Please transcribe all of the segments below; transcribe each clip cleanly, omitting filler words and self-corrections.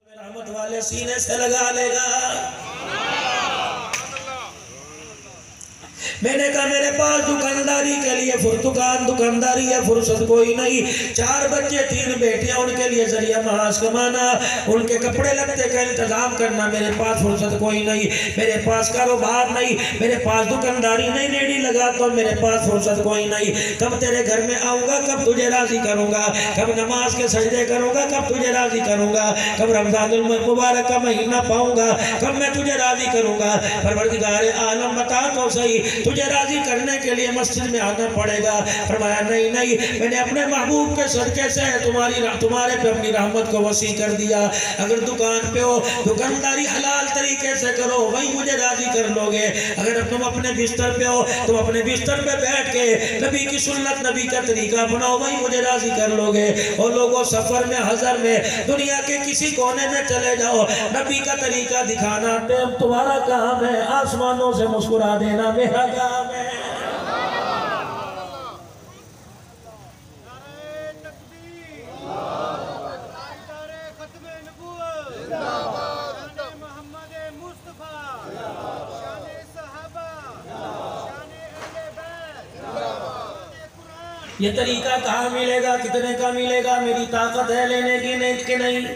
रहमत वाले सीने से लगा लेगा। मैंने कहा मेरे पास दुकानदारी के लिए दुकानदारी है, फुर्सत कोई नहीं। 4 बच्चे 3 बेटियां, उनके लिए जरिया मास कमाना, उनके कपड़े लगते का इंतजाम करना, मेरे पास फुर्सत कोई नहीं। मेरे पास कारोबार नहीं, मेरे पास दुकानदारी नहीं, रेडी लगा तो मेरे पास फुर्सत कोई नहीं। कब तेरे घर में आऊँगा, कब तुझे राजी करूँगा, कब नमाज के सजदे करूँगा, कब तुझे राजी करूँगा, कब रमजानुल मुबारक का महीना पाऊँगा, कब मैं तुझे राजी करूँगा। परवरदिगार आलम बता तो सही, तुझे राजी करने के लिए मस्जिद में आना पड़ेगा। फरमाया नहीं नहीं, मैंने अपने महबूब के सदके से तुम्हारे पे अपनी रहमत को वसी कर दिया। अगर दुकान पे हो, दुकानदारी हलाल तरीके से करो, वही मुझे राजी कर लोगे। अगर तुम अपने बिस्तर पे हो, तुम अपने बिस्तर पे बैठ के नबी की सुन्नत, नबी का तरीका बनाओ, वही मुझे राजी कर लोगे। और लोगों सफर में, हजर में, दुनिया के किसी कोने में चले जाओ, नबी का तरीका दिखाना तुम्हारा काम है। आसमानों से मुस्कुरा देना मेरा काम है। ये तरीका कहाँ मिलेगा, कितने का मिलेगा, मेरी ताकत है लेने की नहीं कि नहीं।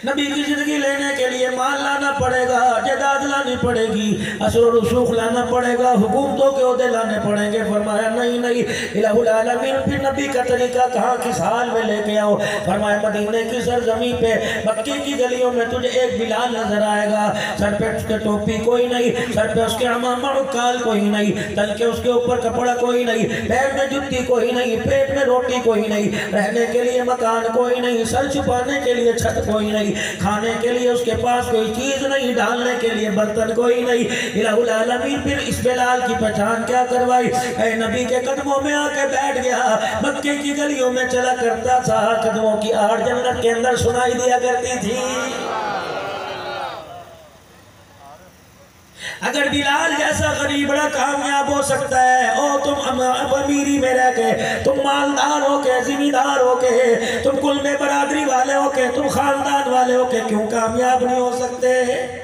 नबी की जिंदगी लेने के लिए माल लाना पड़ेगा, जायदाद लानी पड़ेगी, असर रसूख लाना पड़ेगा, हुकूमतों के ओहदे लाने पड़ेंगे। फरमाया नहीं नहीं, इलाहुल आलमीन फिर नबी का तरीका कहाँ किस हाल में लेके आओ। फरमाया मदीने की सरजमी पे, मक्के की गलियों में तुझे एक बिलाल नजर आएगा, सर पे उसके टोपी कोई नहीं, सर पे उसके अमामा काल कोई नहीं, तल के उसके ऊपर कपड़ा कोई नहीं, पैर में जुत्ती कोई नहीं, पेट में रोटी कोई नहीं, रहने के लिए मकान कोई नहीं, सर छुपाने के लिए छत कोई नहीं, खाने के लिए उसके पास कोई चीज नहीं, डालने के लिए बर्तन कोई नहीं। इलाहुल आलमीन फिर इस बिलाल की पहचान क्या करवाई, ऐ नबी के कदमों में आके बैठ गया, मक्के की गलियों में चला करता था, कदमों की आड़ जन्नत के अंदर सुनाई दिया करती थी। अगर बिलाल जैसा गरीब बड़ा कामयाब हो सकता है, और तुम अमीरी में रह के, तुम मालदार हो के, जिम्मेदार हो के, तुम कुल में बरादरी वाले हो के, तुम खानदान वाले हो के, क्यों कामयाब नहीं हो सकते।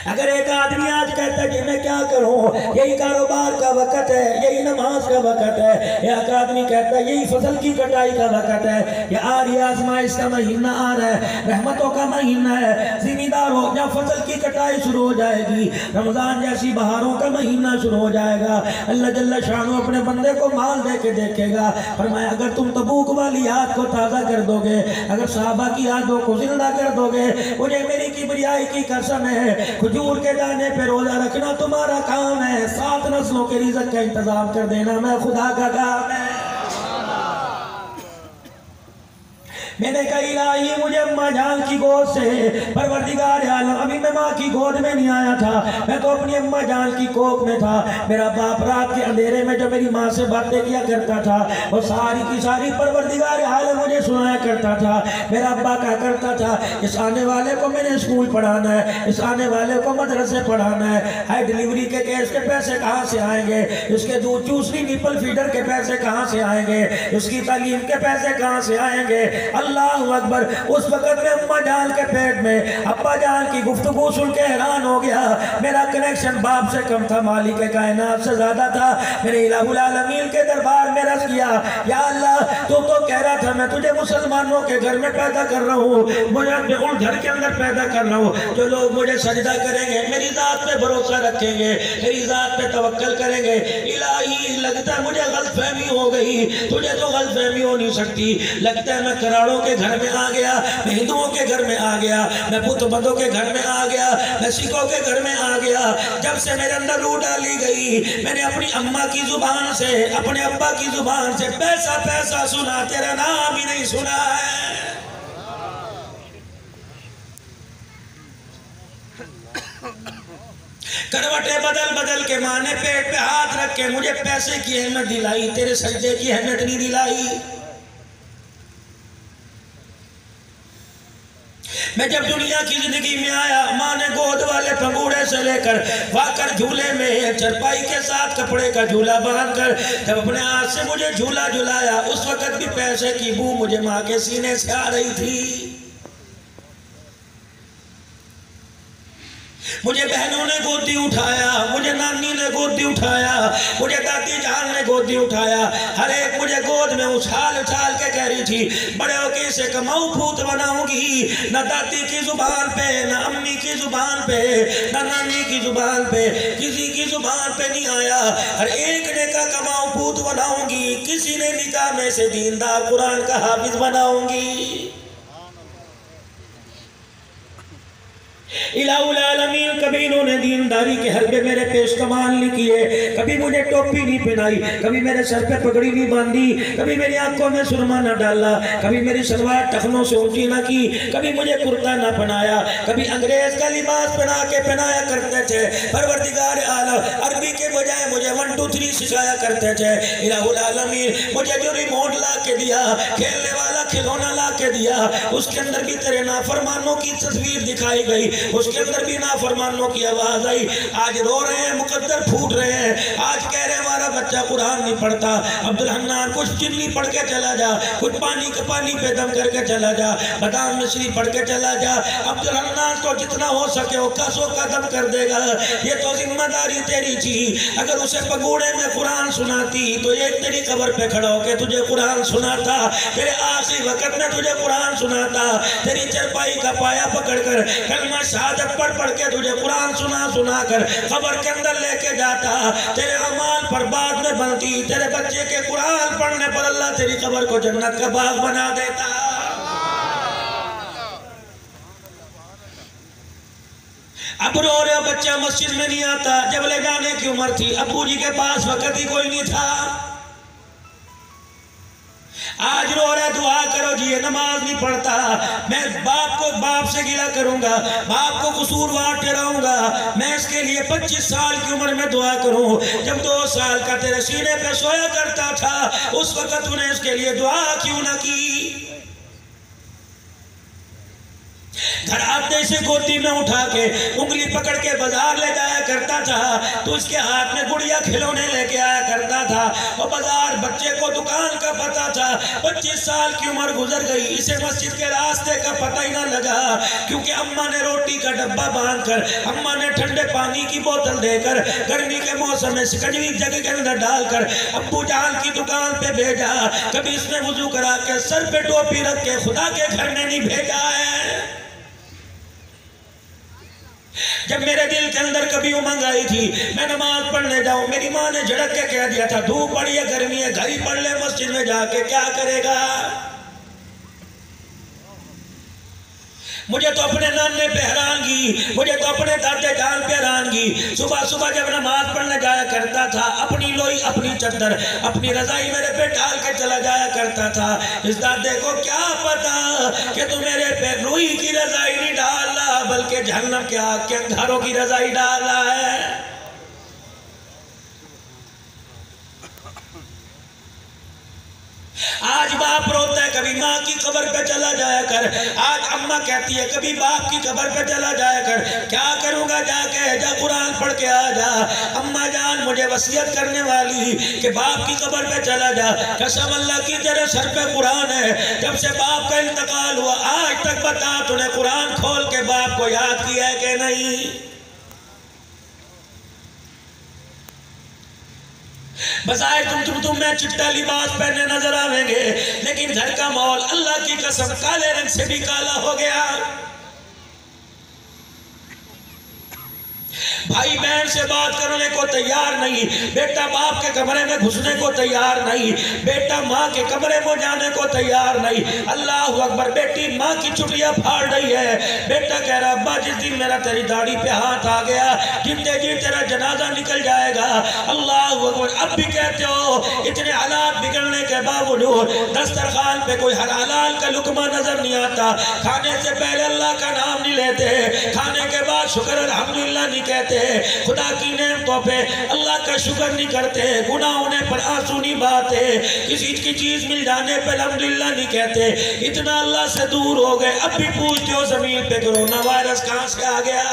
अगर एक आदमी आज कहता है कि मैं क्या करूं, यही कारोबार का वक्त है, यही नमाज का वक्त है, या एक आदमी कहता है यही फसल की कटाई का वक्त है, या आरी आजमाइश का महीना आ रहा है, रहमतों का महीना है, जिम्मेदार हो जब फसल की कटाई शुरू हो जाएगी, रमजान जैसी बहारों का महीना शुरू हो जाएगा, अल्लाह जल्ला शानो अपने बंदे को माल दे के देखेगा। फरमाया अगर तुम तबूक वाली याद को ताज़ा कर दोगे, अगर सहाबा की यादों को जिंदा कर दोगे, मुझे मेरी किबरियाई की कसम है, खजूर के दाने पे रोजा रखना तुम्हारा काम है, 7 नस्लों के रिज़्क़ का इंतजाम कर देना मैं खुदा का काम है। मैंने कहा इलाही मुझे अम्मा जान की गोद से, परवरदिगार आलम अभी मैं माँ की गोद में नहीं आया था, मैं तो अपनी अम्मा जान की कोख में था। मेरा बाप रात के अंधेरे में जो मेरी माँ से बातें किया करता था, वो सारी की सारी परवरदिगार आलम मुझे सुनाया करता था। मेरा अब्बा कहा करता था, इस आने वाले को मैंने स्कूल पढ़ाना है, इस आने वाले को मदरसे पढ़ाना है, हाई डिलीवरी के केस के पैसे कहाँ से आएंगे, इसके दूध चूसनी निपल फीडर के पैसे कहाँ से आएंगे, इसकी तालीम के पैसे कहाँ से आएंगे। अल्लाह अकबर। उस वक्त में अम्मा जान के पेट में अब्बा जान की गुफ्तगू सुन के हैरान हो गया। मेरा कनेक्शन बाप से कम था, मालिक कायनात से ज्यादा था। मेरे इलाहुल आलमीन के दरबार में रस किया, या अल्लाह तू तो कह रहा था मैं तुझे मुसलमानों के घर में पैदा कर रहा हूँ, मुझे अपने उन घर के अंदर पैदा कर रहा हूँ जो लोग मुझे सजदा करेंगे, मेरी जात पे भरोसा रखेंगे, मेरी जात पे तवक्कल करेंगे। इलाही लगता है मुझे गलतफहमी हो गई, तुझे तो गलतफहमी हो नहीं सकती। लगता है मैं कराड़ों के घर में आ गया, मैं हिंदुओं के घर में आ गया, मैं बुत बंदों के घर में आ गया, मैं सिखों के घर में आ गया। जब से मेरे अंदर रूह डाली गई, मैंने अपनी अम्मा की जुबान से, अपने अब्बा की जुबान से पैसा पैसा सुना, तेरा नाम ही नहीं सुना है। करवटें बदल बदल के माँ ने पेट पे हाथ रख के मुझे पैसे की अहमियत दिलाई, तेरे सजदे की अहमियत नहीं दिलाई। मैं जब दुनिया की जिंदगी में आया, माँ ने गोद वाले पंगूड़े से लेकर वाकर झूले में चरपाई के साथ कपड़े का झूला बांधकर जब अपने हाथ से मुझे झूला झुलाया, उस वक्त भी पैसे की बू मुझे माँ के सीने से आ रही थी। मुझे बहनों ने गोदी उठाया, मुझे नानी ने गोदी उठाया, मुझे दादी जान ने गोदी उठाया, हर एक मुझे गोद में उछाल उछाल के कह रही थी बड़े होके से कमाऊ भूत बनाऊंगी। न दादी की जुबान पे, न अम्मी की जुबान पे, न नानी की जुबान पे, किसी की जुबान पे नहीं आया। हर एक ने कहा कमाऊ भूत बनाऊंगी, किसी ने निकाह में से दीनदार कुरान का हाफिज बनाऊंगी। इलाहुल आलमीन कभी इन्होंने दीनदारी के हरबे मेरे पेश कमान नहीं किए, कभी मुझे टोपी नहीं पहनाई, कभी मेरे सर पे पगड़ी नहीं बांधी, कभी मेरी आंखों में सुरमा न डाला, कभी मेरी सलवार टखनों से ऊंची न की, कभी मुझे कुर्ता न पहनाया, कभी अंग्रेज का लिबास पहनाया करते थे। परवरदिगार आलम अरबी के बजाय मुझे 1 2 3 सिखाया करते थे। इलाहुल आलमीन मुझे जो रिमोट ला के दिया, खेलने वाला खिलौना ला के दिया, उसके अंदर भी तेरे नाफरमानों की तस्वीर दिखाई गई, उसके अंदर भी नाफरमानों की आवाज आई। आज रो रहे हैं, मुकद्दर फूट रहे हैं, आज कह रहे हैं हमारा बच्चा कुरान नहीं पढ़ता। अब्दुल हन्नान कुछ चिल्ली पढ़ के चला जा, कुछ पानी पे दम करके चला जा, बादाम मिश्री पढ़ के चला जा। अब्दुल हन्नान तो जितना हो सके वो कसो कदम कर देगा। ये तो जिम्मेदारी तेरी थी। अगर उसे पगोड़े में कुरान सुनाती तो एक तेरी कब्र पे खड़ा होकर तुझे कुरान सुनाता, तेरे आखिरी वक्त में तुझे कुरान सुनाता, तेरी चरपाई का पाया पकड़कर कलमा शहादत पढ़ के तुझे कुरान सुना कर कब्र के अंदर लेके जाता। तेरे अमाल पर बाद में बनती, तेरे बच्चे के कुरान पढ़ने पर अल्लाह तेरी कब्र को जन्नत का बाग बना देता। अब रो रहे बच्चा मस्जिद में नहीं आता, जब ले जाने की उम्र थी, अब्बू जी के पास वक्त ही कोई नहीं था। आज रो रहा, दुआ करो जी, ये नमाज नहीं पढ़ता, मैं बाप से गिला करूंगा, बाप को कसूरवार ठहराऊंगा। मैं इसके लिए 25 साल की उम्र में दुआ करूं। जब 2 साल का तेरे सीने पे सोया करता था, उस वक्त तूने इसके लिए दुआ क्यों ना की? घर आते से गोदी में उठा के उंगली पकड़ के बाजार ले जाया करता था, तो उसके हाथ में गुड़िया खिलौने लेके आया करता था। और बाजार बच्चे को दुकान का पता था। 25 साल की उम्र गुजर गई, इसे मस्जिद के रास्ते का पता ही ना लगा, क्योंकि अम्मा ने रोटी का डब्बा बांधकर, अम्मा ने ठंडे पानी की बोतल देकर, गर्मी के मौसम में सिकड़वी जगह के अंदर डालकर अब्बू जान की दुकान पे भेजा। कभी इसने वुजू करा के सर पे टोपी रख के खुदा के घर में नहीं भेजा है। जब मेरे दिल के अंदर कभी उमंग आई थी मैं नमाज पढ़ने जाऊं, मेरी माँ ने झड़क के कह दिया था धूप पड़ी है, गर्मी है, घर ही पढ़ ले, मस्जिद में जाके क्या करेगा। मुझे तो अपने नाने पे हैरानगी, मुझे तो अपने दादे जान पे हैरानगी। सुबह सुबह जब नमाज पढ़ने जाया करता था, अपनी लोई, अपनी चद्दर, अपनी रजाई मेरे पे डाल के चला जाया करता था। इस दादे को क्या पता कि तू मेरे पे रुई की रजाई नहीं डाल रहा, बल्कि जहन्नम के आग के अंगारों की रजाई डाल रहा है। आज बाप रोता है, कभी माँ की कब्र पे चला जाया कर। आज अम्मा कहती है कभी बाप की कब्र पे चला जाया कर। क्या करूंगा जाके, जा कुरान पढ़ के आ जा। अम्मा जान मुझे वसीयत करने वाली कि बाप की कब्र पे चला जा। कसम अल्लाह की तेरे सर पे कुरान है, जब से बाप का इंतकाल हुआ आज तक बता तूने कुरान खोल के बाप को याद किया है कि नहीं। बजाय तुम मैं चिट्टा लिबास पहने नजर आवेंगे, लेकिन घर का माहौल अल्लाह की कसम काले रंग से भी काला हो गया। भाई बहन से बात करने को तैयार नहीं, बेटा बाप के कमरे में घुसने को तैयार नहीं, बेटा माँ के कमरे में जाने को तैयार नहीं। अल्लाह अकबर, बेटी माँ की चुटिया फाड़ रही है, बेटा कह रहा अब्बा जिस दिन मेरा तेरी दाढ़ी पे हाथ आ गया जिंदे जी तेरा जनाजा निकल जाएगा। अल्लाह अकबर, अब भी कहते हो इतने हालात बिगड़ने के बावजूद दस्तरखान पे कोई हलाल का लुकमा नजर नहीं आता। खाने से पहले अल्लाह का नाम नहीं लेते, खाने के बाद शुक्र अल्हम्दुलिल्लाह नहीं कहते, खुदा की नेमतों पे अल्लाह का शुक्र नहीं करते, गुनाह होने पर आंसू नहीं बहाते, किसी की चीज मिल जाने पर अल्हम्दुलिल्लाह नहीं कहते। इतना अल्लाह से दूर हो गए, अब भी पूछते हो जमीन पे कोरोना वायरस कहां से आ गया।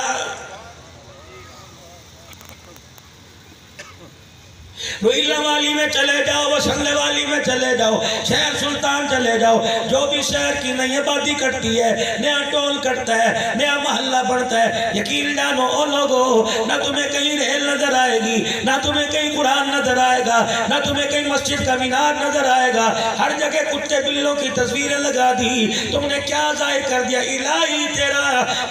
रोहिला वाली में चले जाओ, वसंगले वाली में चले जाओ, शहर सुल्तान चले जाओ, जो भी शहर की नई आबादी कटती है, नया टोल कटता है, नया मोहल्ला बढ़ता है, यकीन जानो ओ लोगों, ना तुम्हें कहीं रेल नजर आएगी, ना तुम्हें कहीं कुरान नजर आएगा, ना तुम्हें कहीं मस्जिद का मीनार नजर आएगा। हर जगह कुत्ते बिल्लों की तस्वीरें लगा दी। तुमने क्या जाहिर कर दिया? इलाही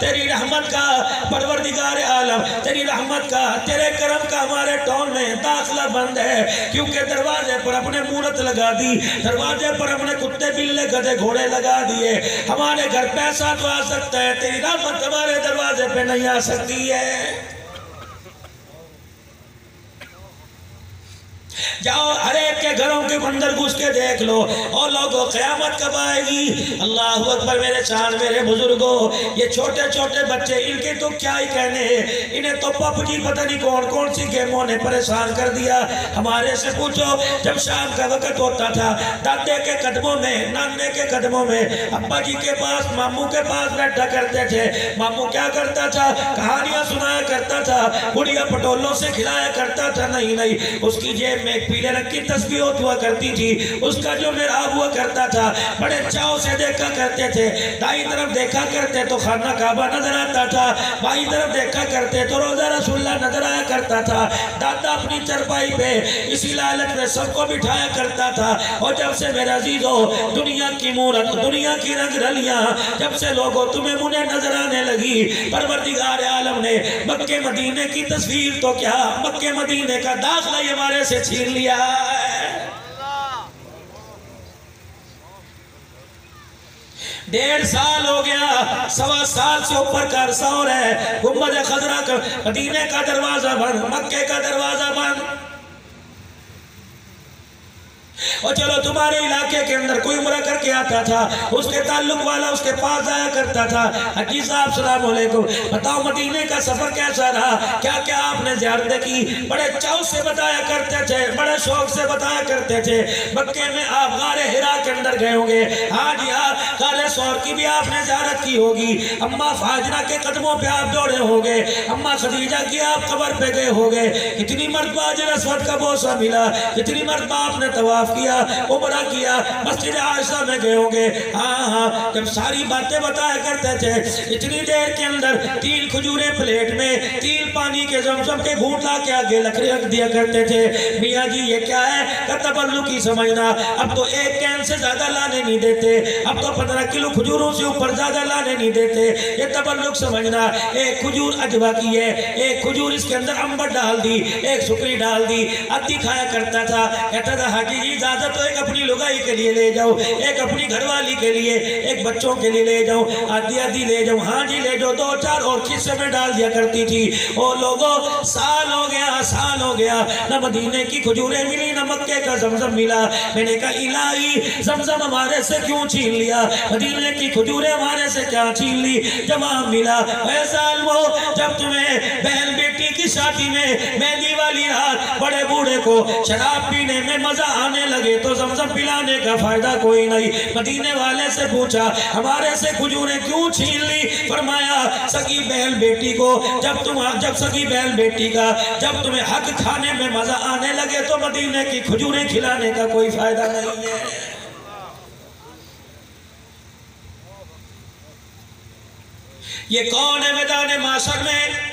तेरी रहमत का, परवरदिगार आलम तेरी रहमत का, तेरे करम का हमारे टाउन में दाखिला बंद है, क्योंकि दरवाजे पर अपने मूरत लगा दी, दरवाजे पर अपने कुत्ते बिल्ले गधे घोड़े लगा दिए। हमारे घर पैसा तो आ सकता है, तेरी रहमत हमारे दरवाजे पे नहीं आ सकती है। जाओ हर एक के घरों के अंदर घुस के देख लो, और लोगों क़यामत कब आएगी? अल्लाह अकबर मेरे चांद मेरे बुजुर्गों, ये छोटे छोटे बच्चे, इनके तो क्या ही कहने, इन्हें तो पबजी पता नहीं कौन कौन सी गेमों ने परेशान कर दिया। हमारे से पूछो, जब शाम का वक्त होता था, दादे के कदमों में, नाने के कदमों में, अब्बा जी के पास, मामू के पास बैठा करते थे। मामू क्या करता था? कहानियां सुनाया करता था, गुड़िया पटोलों से खिलाया करता था। नहीं, उसकी जेब में एक पीले रंग की तस्बीह हुआ करती थी, उसका जो मेहराब हुआ करता था, बड़े चाव से देखा करते थे। दाई तरफ देखा करते तो खाना काबा नजर आता था, बाई तरफ देखा करते तो रोजा रसूलुल्लाह नजर आया करता था। दादा अपनी चरपाई पे इसी लालच में सबको बिठाया करता था। और जब से मेरा अजीजो दुनिया की मूरत, दुनिया की रंग रलियां, जब से लोगों तुम्हें मुझे नजर आने लगी, परवरदिगार आलम ने मक्के मदीने की तस्वीर तो क्या, मक्के मदीने का दाखिला ही हमारे से छीन लिया है। 1.5 साल हो गया, 1.25 साल से ऊपर का अरसा हो रहा है। गुंबद खजरा का, मदीने का दरवाजा बंद, मक्के का दरवाजा बंद। और चलो तुम्हारे इलाके के अंदर कोई उम्रा करके आता था, उसके ताल्लुक वाला उसके पास जाया करता था, हाजी साहब सलाम अलैकुम, बताओ मदीने का सफर कैसा रहा, क्या क्या आपने ज़ियारतें की? बड़े चाव से बताया करते थे, बड़े शौक से बताया करते थे। मक्के में आप गारे हिरा के अंदर गए होंगे, हाँ जी हाँ, गारे सौर की भी आपने ज़ियारत की होगी, अम्मा फाजरा के कदमों पे आप दौड़े होंगे, अम्मा खदीजा की आप कब्र पे गए होंगे। कितनी मरतबा हजर अस्वद का बोसा मिला, कितनी मरतबा आपने तवाफ किया, उमरा किया, मस्जिद आयशा में गए होंगे। हाँ, जब सारी बातें बताया करते थे, इतनी देर के अंदर 3 खजूरें प्लेट में, 3 पानी के ज़मज़म के घूंट ला के आगे रख दिया करते थे। मियाँ जी ये क्या है? तबर्रुकी समझना, अब तो 1 कैन से ज्यादा लाने नहीं देते, अब तो 15 किलो खजूरों से ऊपर ज्यादा लाने नहीं देते, ये तबर्रुक समझना। 1 खजूर अजवा की है, 1 खजूर इसके अंदर अंबर डाल दी, 1 सुकरी डाल दी, आधी खाया करता था। कहता था हाजी जी इजाजत तो एक अपनी लुगाई के लिए ले जाओ, एक अपनी घरवाली के लिए, एक बच्चों के लिए ले जाओ, आधी आधी ले जाओ। हाँ जी ले जाओ, 2-4 और खिस्से में डाल दिया करती थी। ओ लोगों, साल हो गया, न मदीने की खजूरें मिली, न मक्के का ज़मज़म मिला। मैंने कहा इलाही, ज़मज़म हमारे से क्यों छीन लिया, मदीने की खजूरें हमारे से क्या छीन ली? जवाब मिला, ऐसा वो जब तुम्हें बहन बेटी की शादी में मेहंदी वाली रात बड़े बूढ़े को शराब पीने में मजा आने लगे तो ज़मज़म पिलाने का फायदा कोई नहीं। मदीने वाले से पूछा हमारे से खजूरें क्यों छीन ली? फरमाया सगी बहन बेटी को जब सगी बहन बेटी का जब तुम्हें हक खाने में मजा आने लगे तो मदीने की खजूरें खिलाने का कोई फायदा नहीं है। ये कौन है मैदान माशर में?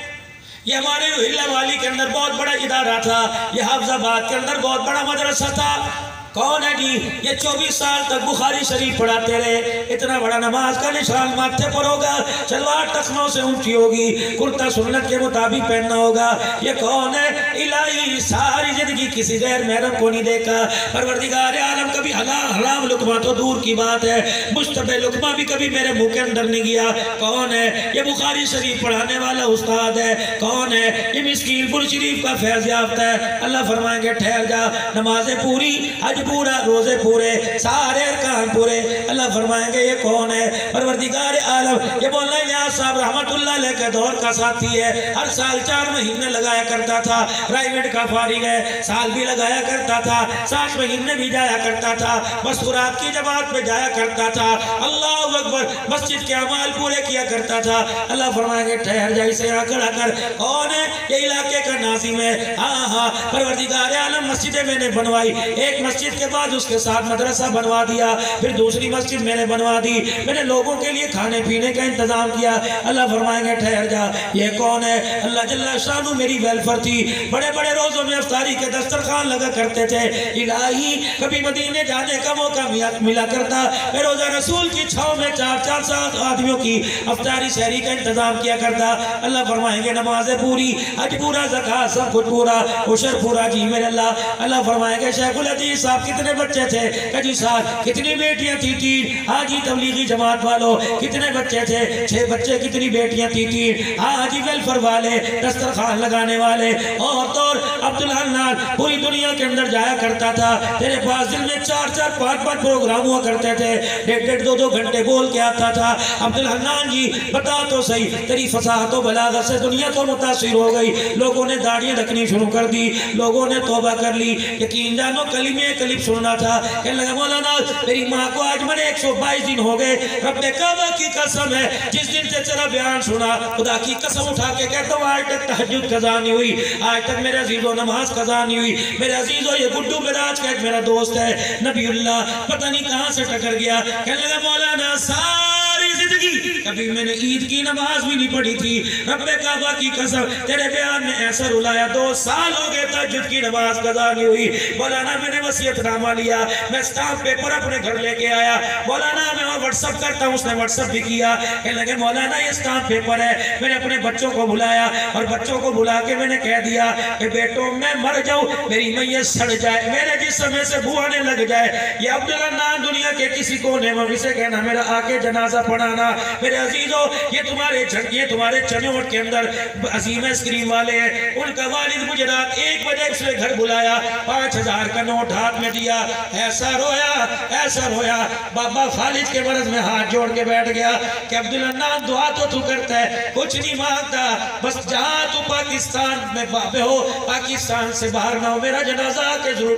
ये हमारे हिल्ला वाली के अंदर बहुत बड़ा इदारा था, ये हाफजाबाद के अंदर बहुत बड़ा मदरसा था। कौन है जी? ये 24 साल तक बुखारी शरीफ पढ़ाते रहे। इतना बड़ा नमाज का निशान माथे पर होगा, सलवार टखनों से ऊंची होगी, कुर्ता सुन्नत के मुताबिक पहनना होगा। ये कौन है? इलाही सारी जिंदगी किसी गैर महरम को नहीं देखा। परवरदिगार आलम कभी हराम लुकमा तो दूर की बात है, मुश्तबे लुकमा भी कभी मेरे मुंह के अंदर नहीं गया। कौन है? ये बुखारी शरीफ पढ़ाने वाला उस्ताद है। कौन है? ये मिस्कीनपुर शरीफ का फैज याफ्ता है। अल्लाह फरमाएंगे ठहर जा, नमाजें पूरी, हज हज पूरा, रोजे पूरे, सारे अरकान पूरे। अल्लाह फरमाएंगे ये कौन है? परवरदिगार आलम। ये मौलाना इलियास साहब रहमतुल्लाह अलैह के दौर का साथी है। हर साल 4 महीने लगाया करता था। प्राइवेट का फारिग है, साल भी लगाया करता था, 7 महीने भी जाया करता था, मस्तूरात की जमात में जाया करता था। अल्लाह अकबर, मस्जिद के अमाल पूरे किया करता था। अल्लाह फरमाएंगे ठहर जा, इसे यहाँ खड़ा कर। कौन है? ये इलाके का नाज़िम है। हाँ हाँ, परवरदिगार आलम मस्जिदें मैंने बनवाई, एक मस्जिद के बाद उसके साथ मदरसा बनवा दिया, फिर दूसरी मस्जिद मैंने बनवा दी, मैंने लोगों के लिए खाने पीने का इंतजाम किया। अल्लाह फरमाएंगे ठहर जा, ये कौन है? अल्लाह जल्ला शानु मेरी वेलफेयर थी, बड़े बड़े रोजों में अफ्तारी के दस्तरखान लगा करते थे। इलाही कभी मदीने जाने का मौका मिला करता, मैं रोजा रसूल की छाव में 4-4 सात आदमियों की अफ्तारी शहरी का इंतजाम किया करता। अल्लाह फरमाएंगे नमाजें पूरी, हज पूरा, ज़कात सब कुछ पूरा, उशर पूरा। जी मेरे अल्लाह। अल्लाह फरमाएंगे शेखुल हदीस साहब कितने बच्चे थे? कजी साहब कितनी बेटियां थी? 3। हाजी तबलीगी जमात वालों कितने बच्चे थे? 6 बच्चे। कितनी बेटियां थी? 3। हाजी वेलफेयर वाले, दस्तरखान लगाने वाले, और तो अब्दुल हन्नान पूरी दुनिया के अंदर जाया करता था। तेरे पास दिन में 4-4, 5-5 प्रोग्राम हुआ करते थे, 1.5, 2-2 घंटे बोल के आता था। अब्दुल हन्नान जी बता तो सही, तेरी फसाहत और बलागत से दुनिया तो मुतासिर हो गई, लोगों ने दाढ़ियां रखनी शुरू कर दी, लोगों ने तौबा कर ली। यकीन जानो कलीमे कलीम सुनना था। कहने लगा मौलाना मेरी माँ को आज मैंने 122 दिन हो गए, रब्बे काबा की कसम है, जिस दिन से तेरा बयान सुना, खुदा की कसम उठा के कहता हूँ आज तक तहज्जुद कज़ा नहीं हुई, आज तक मेरे अजीजों नमाज कज़ा नहीं हुई। मेरे अजीजों ये गुड्डू मिराज का एक मेरा दोस्त है नबीउल्लाह, पता नहीं कहाँ से टकर गया। कहने लगा मौलाना सारी जिंदगी कभी मैंने ईद की नमाज भी नहीं पढ़ी थी, रब्बे काबा की कसम तेरे बयान में ऐसा रुलाया, 2 साल हो गए तहज्जुद की नमाज कज़ा नहीं हुई। मौलाना मैंने वसीयतनामा लिया, मैं स्टाम्प पेपर अपने घर लेके आया, मौलाना मैं व्हाट्सअप करता हूँ, उसने व्हाट्सअप भी किया। कहने लगे मौलाना ये स्टाम्प पेपर है, मैंने अपने बच्चों को बुलाया और बच्चों को बुला के मैंने कह दिया कि बेटो मैं मर जाऊं, मेरी मैयत सड़ जाए, मेरे जिस्म में से बुआने लग जाए, ये अब्दुल हन्नान दुनिया के किसी कोने में इसे कहना मेरा आके जनाजा पढ़ाना। मेरे अजीजों ये तुम्हारे चनोट के अंदर अजीम स्क्रीन वाले हैं, उनका वालिद मुझे रात 1 बजे उसने घर बुलाया, 5000 का नोट हाथ में दिया, ऐसा रोया। बाबा खालिद के मर्ज में हाथ जोड़ के बैठ गया कि अब्दुल हन्नान दुआ तो तू करता है, कुछ नहीं मांगता, बस जहाँ तू पाकिस्तान में बाबे हो, पाकिस्तान से बाहर ना हो, मेरा जनाजा के जरूर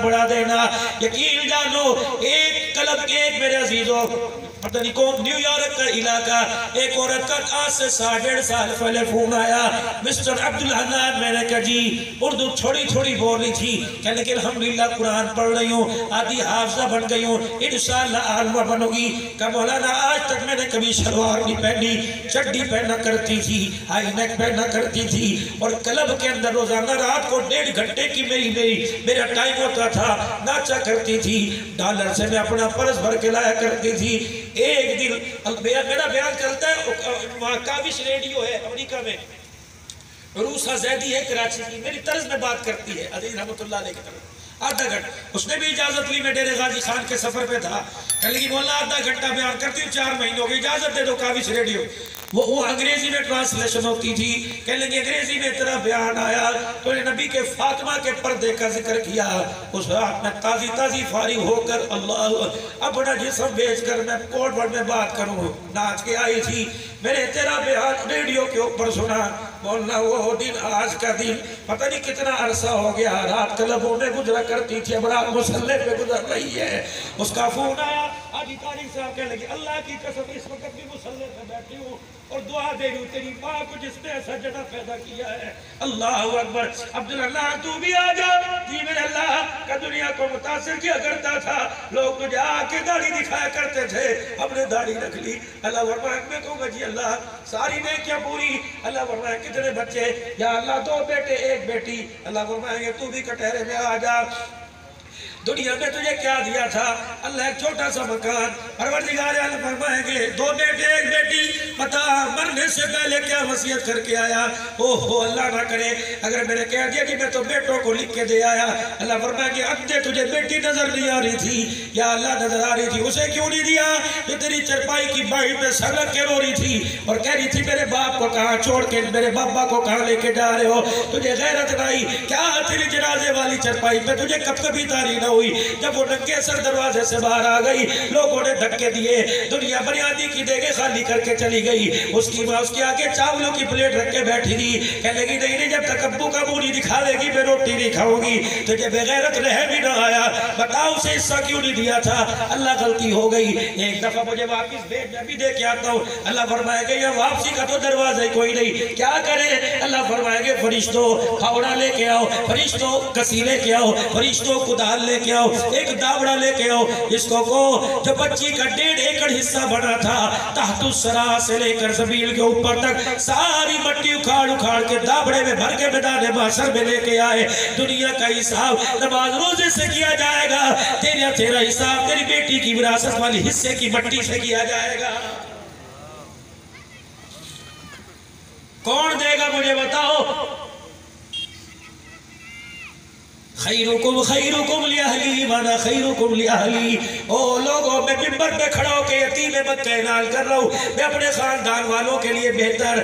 पढ़ा देना। यकीन जानो एक कलब एक मेरे अजीजों पता नहीं कौन न्यूयॉर्क का इलाका, एक औरत का आज से 1.5 साल पहले फोन आया, मिस्टर अब्दुल हन्नान, मैंने कहा जी, उर्दू थोड़ी बोल रही थी, कहने लगी अल्हम्दुलिल्लाह कुरान पढ़ रही हूँ, आधी हाफजा बन गई हूँ, इंशाअल्लाह आलिमा बनूंगी। कहा मौलाना आज तक मैंने कभी शलवार नहीं पहनी, चड्डी पहना करती थी, हाई नेक पहना करती थी, और क्लब के अंदर रोजाना रात को 1.5 घंटे की मेरा टाइम होता था, नाचा करती थी, डॉलर से मैं अपना पर्स भर के लाया करती थी। एक दिन मेरा बयान चलता है, वहाँ काबिश रेडियो है अमेरिका में, रूसा जैदी है कराची की, मेरी तर्ज में बात करती है अजीज रहमतुल्लाह अलैह की तरफ। आधा घंटा उसने भी इजाजत ली, मैं डेरे गाजी खान के सफर पे था, कहने लगी बोला आधा घंटा बयान करती हूँ, 4 महीनों की इजाजत दे दो काबिश रेडियो। वो अंग्रेजी में ट्रांसलेशन होती थी, कहने लगी अंग्रेजी में तेरा बयान आया तो नबी के फातिमा के पर्दे का जिक्र किया, उस रात में ताजी फारिग होकर अल्लाह अपना जिस्म बेच कर मैं कोर्ट में बात करूँ, नाच के आई थी, मैंने तेरा बयान रेडियो के ऊपर सुना। बोलना वो दिन आज का दिन पता नहीं कितना अरसा हो गया, रात क्लबों में गुजरा करती थी, अब रात मुसल्ले पे गुजर रही है। उसका फोन आया, अधिकारी साहब कहने लगे अल्लाह की कसम इस वक्त भी मुसल्ले पे बैठी हूँ और दुआ दे रही हूँ तेरी माँ को जिसने ऐसा जना पैदा किया है। अल्लाह अकबर। अब्दुल हन्नान तू भी आ जा। जी मेरे अल्लाह का दुनिया को मुतासिर किया करता था, लोग तुझे आके दाढ़ी दिखाया करते थे, अपने दाढ़ी रख ली। अल्लाह फरमाए मैं कहूँगा जी अल्लाह सारी नेकियां पूरी। अल्लाह फरमाए कितने बच्चे? या अल्लाह 2 बेटे 1 बेटी। अल्लाह फरमाएंगे तू भी कटहरे में आ जा। दुनिया में तुझे क्या दिया था? अल्लाह एक छोटा सा मकान। परवरदिगार आलम फरमाएंगे 2 बेटे 1 बेटी, पता मरने से पहले क्या वसीयत करके आया? ओहो अल्लाह ना करे अगर मैंने कह दिया कि मैं तो बेटों को लिख के दे आया। अल्लाह फरमाएंगे अंधे तुझे बेटी नजर नहीं आ रही थी, या अल्लाह नजर आ रही थी, उसे क्यों नहीं दिया? जो तेरी चरपाई की बाई पे सर रख के रो रही थी और कह रही थी मेरे बाप को कहाँ छोड़ के, मेरे बाबा को कहाँ लेके जा रहे हो? तुझे गैरत नहीं क्या? तेरी जनाजे वाली चरपाई पे तुझे कभी तारी ना हुई। जब वो नंगे सर दरवाजे से बाहर आ गई, लोगों ने धक्के दिए, दुनिया बुनियादी की देगे खाली करके चली गई। उसकी माँ उसके आगे चावलों की प्लेट रख के बैठी थी, कहने लगी नहीं नहीं, जब तक अब्बू का मुंह नहीं दिखा देगी मैं रोटी नहीं खाऊंगी। तुझे बेगैरत रह भी ना आया, बताओ उसे हिस्सा क्यों नहीं दिया था? अल्लाह गलती हो गई, एक दफा मुझे वापिस भेज, मैं भी दे के आता हूँ। अल्लाह फरमाएगा ये वापसी का तो दरवाजा ही कोई नहीं, क्या करे? अल्लाह फरमाएंगे फरिश्तों फावड़ा लेके आओ, फरिश्तों कसी लेके आओ, फरिश्तों कुदाल लेके आओ, एक दावड़ा लेके आओ। इसको को जो बच्ची का 1.5 एकड़ हिस्सा बना था, तहतुस्सरा से लेकर जमीन के ऊपर तक सारी मट्टी उखाड़ उखाड़ के दावड़े में भर के मैदान माशर में लेके आए। दुनिया का हिसाब नमाज रोजे से किया जाएगा, तेरा हिसाब तेरी बेटी की विरासत वाली हिस्से की मट्टी से किया जाएगा। कौन देगा मुझे बताओ? खैरुकुम खैरुकुम लिअहली वाना खैरुकुम लिअहली। ओ लोगों, मैं मिंबर पे खड़ा होकर यतीम मत का ऐलान कर रहा हूँ, मैं अपने खानदान वालों के लिए बेहतर,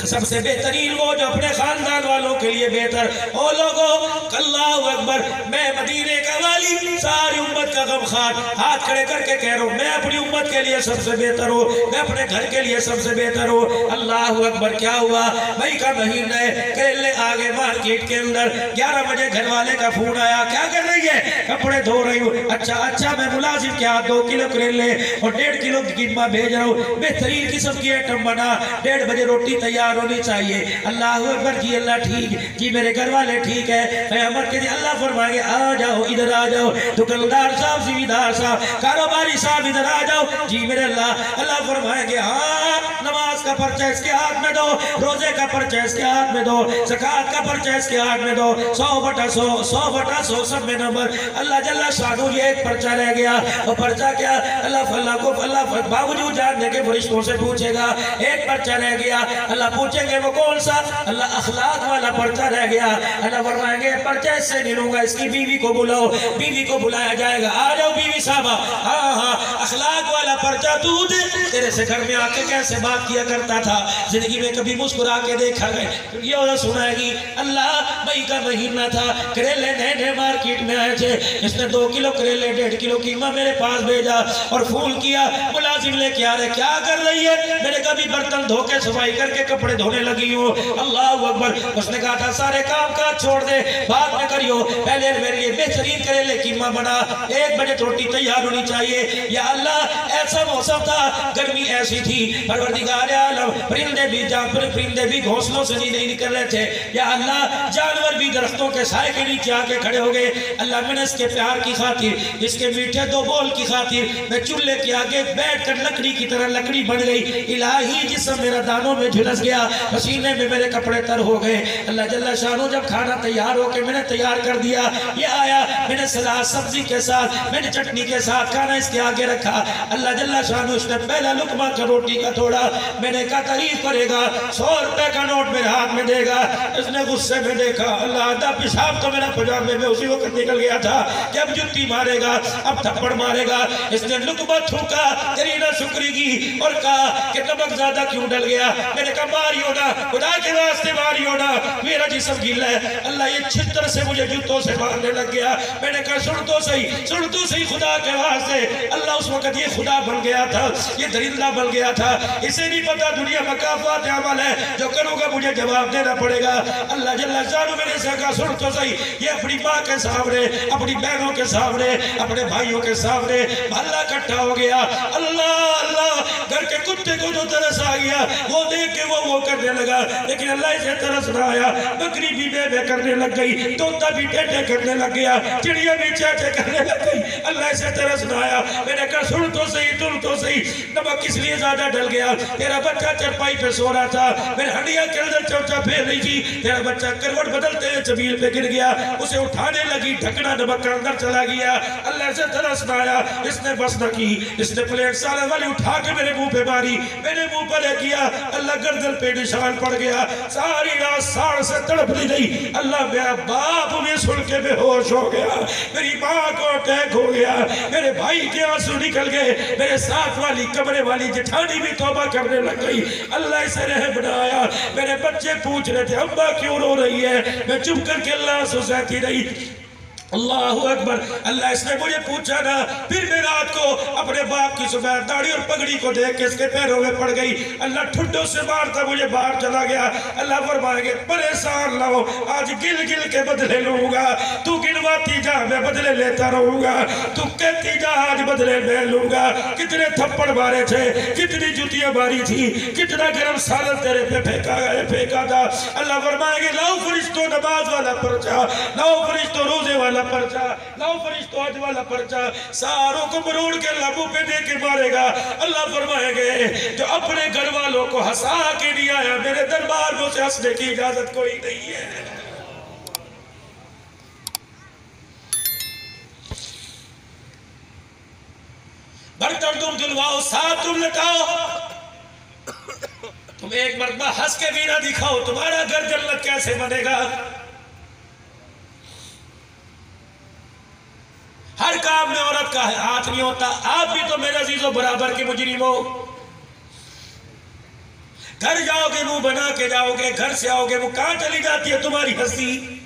सबसे बेहतरीन वो जो अपने खानदान वालों के लिए बेहतर। ओ लोगों, अल्लाहु अकबर, मैं मदीने का वाली, सारी उम्मत का गमखार, हाथ खड़े करके कह रहा हूँ, मैं अपनी उम्मत के लिए सबसे बेहतर हूँ, मैं अपने घर के लिए सबसे बेहतर हूँ। अल्लाहु अकबर। क्या हुआ? मई का महीना है, करेले आ गए मार्केट के अंदर, 11 बजे घर वाले का फोन आया, क्या कर रही है? कपड़े धो रही हूँ। अच्छा, मैं मुलाजिम क्या 2 किलो करेले और 1.5 किलो की कीमा भेज रहा हूँ, बेहतरीन किस्म की आइटम बना, 1:30 बजे रोटी तैयार होनी चाहिए। अल्लाह अकबर जी, अल्लाह ठीक जी, मेरे घर वाले ठीक है। क़यामत के दिन अल्लाह फरमाएंगे आ जाओ, इधर आ जाओ, दुकानदार साहब, जिमीदार साहब, कारोबारी साहब इधर आ जाओ। जी मेरे अल्लाह फरमाएंगे हाँ, नमाज का पर्चा इसके हाथ में दो, रोजे का पर्चा इसके हाथ में दो, ज़कात का पर्चा इसके हाथ में दो, 100/100 सब में नंबर। अल्लाह जल्ला शानू, ये एक पर्चा रह गया, और पर्चा क्या? अल्लाह को बावजूद जानने के फरिश्तों से पूछेगा, एक पर्चा रह गया। अल्लाह पूछेंगे वो कौन सा? अल्लाह अखलाक वाला पर्चा रह गया। अल्लाह फरमाएंगे पर्चा इससे नहीं लूंगा, इसकी बीवी को बुलाओ। बीवी को बुलाया जाएगा, आ जाओ बीवी साहबा, हाँ, अखलाक वाला पर्चा तू दे, तेरे से घर में आके कैसे बात किया करता था, जिंदगी में कभी मुस्कुरा के देखा गए? ये सुनाएगी। अल्लाह, मई का महीना था, करेले नए मार्केट में आए थे, इसने 2 किलो करेले 1.5 किलो कीमा मेरे पास भेजा और फोन किया, मुलाजिम लेके आ रहे, क्या कर रही है? मैंने कभी बर्तन धो के सफाई करके कपड़े धोने लगी हूँ। अल्लाह अकबर। उसने कहा था सारे काम काज छोड़ दे, बाद में करियो, पहले मेरे लिए बेहतरीन करेले कीमा बना, 1 बजे रोटी तैयार होनी चाहिए। या अल्लाह, ऐसा मौसम था, गर्मी ऐसी थी, परवरदिगार आलम, परिंदे भी घोंसलों से नहीं निकल रहे थे। या अल्लाह, जानवर भी दरख्तों के साए के नीचे आके खड़े हो गए। अल्लाह, मैंने इसके प्यार की खातिर, इसके मीठे 2 बोल की खातिर, मैं चूल्हे के आगे बैठकर लकड़ी की तरह लकड़ी बन गई। इलाही, जिसम मेरा दानों में झुलस गया, पसीने में मेरे कपड़े तर हो गए। अल्लाह जल्ला शानो, जब खाना तैयार होके मैंने तैयार कर दिया, ये आया, मैंने सलाद सब्जी के साथ, मैंने चटनी के साथ खाना इसके आगे रखा। अल्लाह जल्ला शानो, इसने पहला लुकमा का रोटी का थोड़ा, मैंने कहा तारीफ करेगा, 100 रुपए का नोट मेरे हाथ में देगा। इसने गुस्से में देखा, अल्लाह, आधा पेशाब तो मेरा पजामे में उसी वक्त निकल गया था, जब जुत्ती मारेगा अब थप्पड़ मारेगा। इसने लुकमा थूका, तेरी ना शुक्री की, और कहा कि नमक ज्यादा क्यों डल गया? मैंने कहा मारियो ना, खुदा के वास्ते मारियो ना, मेरा जिस्म गीला है। अल्लाह, ये छितर से मुझे जूतों से मारने लग गया। मैंने कहा सुन तो सही खुदा के वास्ते। अल्लाह, उस वक्त ये खुदा बन गया था, ये दरिंदा बन गया था, इसे नहीं पता दुनिया मकाफात अमल है, जो करूंगा मुझे जवाब देना पड़ेगा। अल्लाह जल्ला शानू मैंने से कहा सुन तो सही, ये अपनी माँ के सामने, अपनी बहनों के सामने, अपने भाइयों के सामने भल्ला इकट्ठा हो गया। अल्लाह, घर के कुत्ते को जो तरस आ गया, वो देख के वो करने लगा, लेकिन अल्लाह से तरस ना आया। बकरी भी बे करने लग गई, तोता भी टेटे करने लग गया, चिड़िया भी चेटे करने लग गई। अल्लाह से तरस ना आया। मैंने कहा सुन तो सही, नमक किस लिए ज्यादा डल गया? तेरा बच्चा चरपाई पे सो रहा था, मेरे हड्डियां के अंदर चौचा फेर रही थी, तेरा बच्चा करवट बदलते हुए जमीन पे गिर गया, उसे उठाने लगी, ढकना नमक का अंदर चला गया। अल्लाह से तरस ना आया। इसने बस न की, इसने प्लेट साले वाली उठा के मेरे मुंह पे मारी, मेरे मुंह पर किया। अल्लाह, गर्दन पे निशान पड़ गया, सारी रात साड़ से तड़प दी गई। अल्लाह, मेरा बाप भी सुन के बेहोश हो गया, मेरी माँ को अटैक हो गया, मेरे भाई के आंसू निकल गए, मेरे साथ वाली कमरे वाली जेठानी भी तौबा करने लग गई। अल्लाह से रहम बनाया। मेरे बच्चे पूछ रहे थे अम्मा क्यों रो रही है? मैं चुप करके अल्लाह से सहती रही। अल्लाहु अकबर। अल्लाह इसने मुझे पूछा ना, फिर मैं रात को अपने बाप की सुबह दाढ़ी और पगड़ी को देख के इसके पैरों में पड़ गई। अल्लाह ठुड्डों से मारता मुझे बाहर चला गया। अल्लाह फरमाएंगे परेशान ना हो, आज गिल गिल के बदले लूंगा। तू गिनवाती जा, मैं बदले लेता रहूंगा। तू कहती जा, आज बदले मैं लूंगा। कितने थप्पड़ मारे थे, कितनी जुतियां मारी थी, कितना गरम सालन तेरे पे फेंका था। अल्लाह फरमाएंगे लाओ फरिश्तों नमाज वाला पर्चा, लाओ फरिश्तों रोजे वाला पर्चा, लाओ फरिश्तों हज वाला पर्चा। सारों को मरोड़ के लबों पे दे के मारेगा। अल्लाह फरमाएंगे जो अपने घर वालों को हंसा के नहीं आया, मेरे दरबार में उसे हंसने की इजाजत कोई नहीं है। बर्तन तुम धुलवाओ, साथ तुम लटाओ, तुम एक मरतबा हंस के भी ना दिखाओ, तुम्हारा घर जन्नत कैसे बनेगा। हर काम में औरत का हाथ नहीं होता। आप भी तो मेरे अजीजों बराबर के मुजरिम हो। घर जाओगे मुंह बना के जाओगे, घर से आओगे वो कहां चली जाती है तुम्हारी हंसी।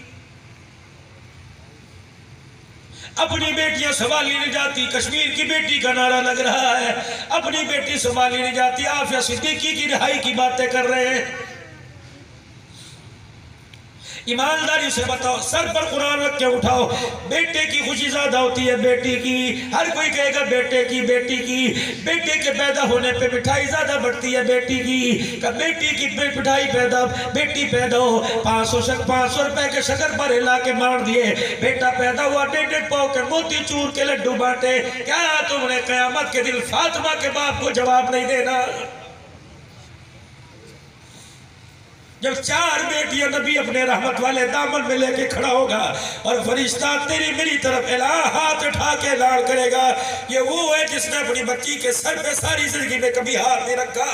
अपनी बेटियां संभाली नहीं जाती, कश्मीर की बेटी का नारा लग रहा है, अपनी बेटी संभाली नहीं जाती। आफिया सिद्दीकी की रिहाई की बातें कर रहे हैं। ईमानदारी से बताओ, सर पर कुरान रख के उठाओ। बेटे की खुशी ज्यादा होती है बेटी की। हर कोई कहेगा बेटे की, बेटी की। बेटे के पैदा होने पे मिठाई ज्यादा बढ़ती है बेटी की। बेटी की मिठाई पैदा, बेटी पैदा हो 500 रुपए के शक्कर पर हिला के मार दिए। बेटा पैदा हुआ 1.5 पाव के मोती चूर के लड्डू बांटे। क्या तुमने कयामत के दिन फातिमा के बाप को जवाब नहीं देना? जब 4 बेटियां नबी अपने रहमत वाले दामन में लेके खड़ा होगा और फरिश्ता तेरी मेरी तरफ हाथ उठा के लाड़ करेगा, ये वो है जिसने अपनी बच्ची के सर पे सारी जिंदगी में कभी हाथ नहीं रखा।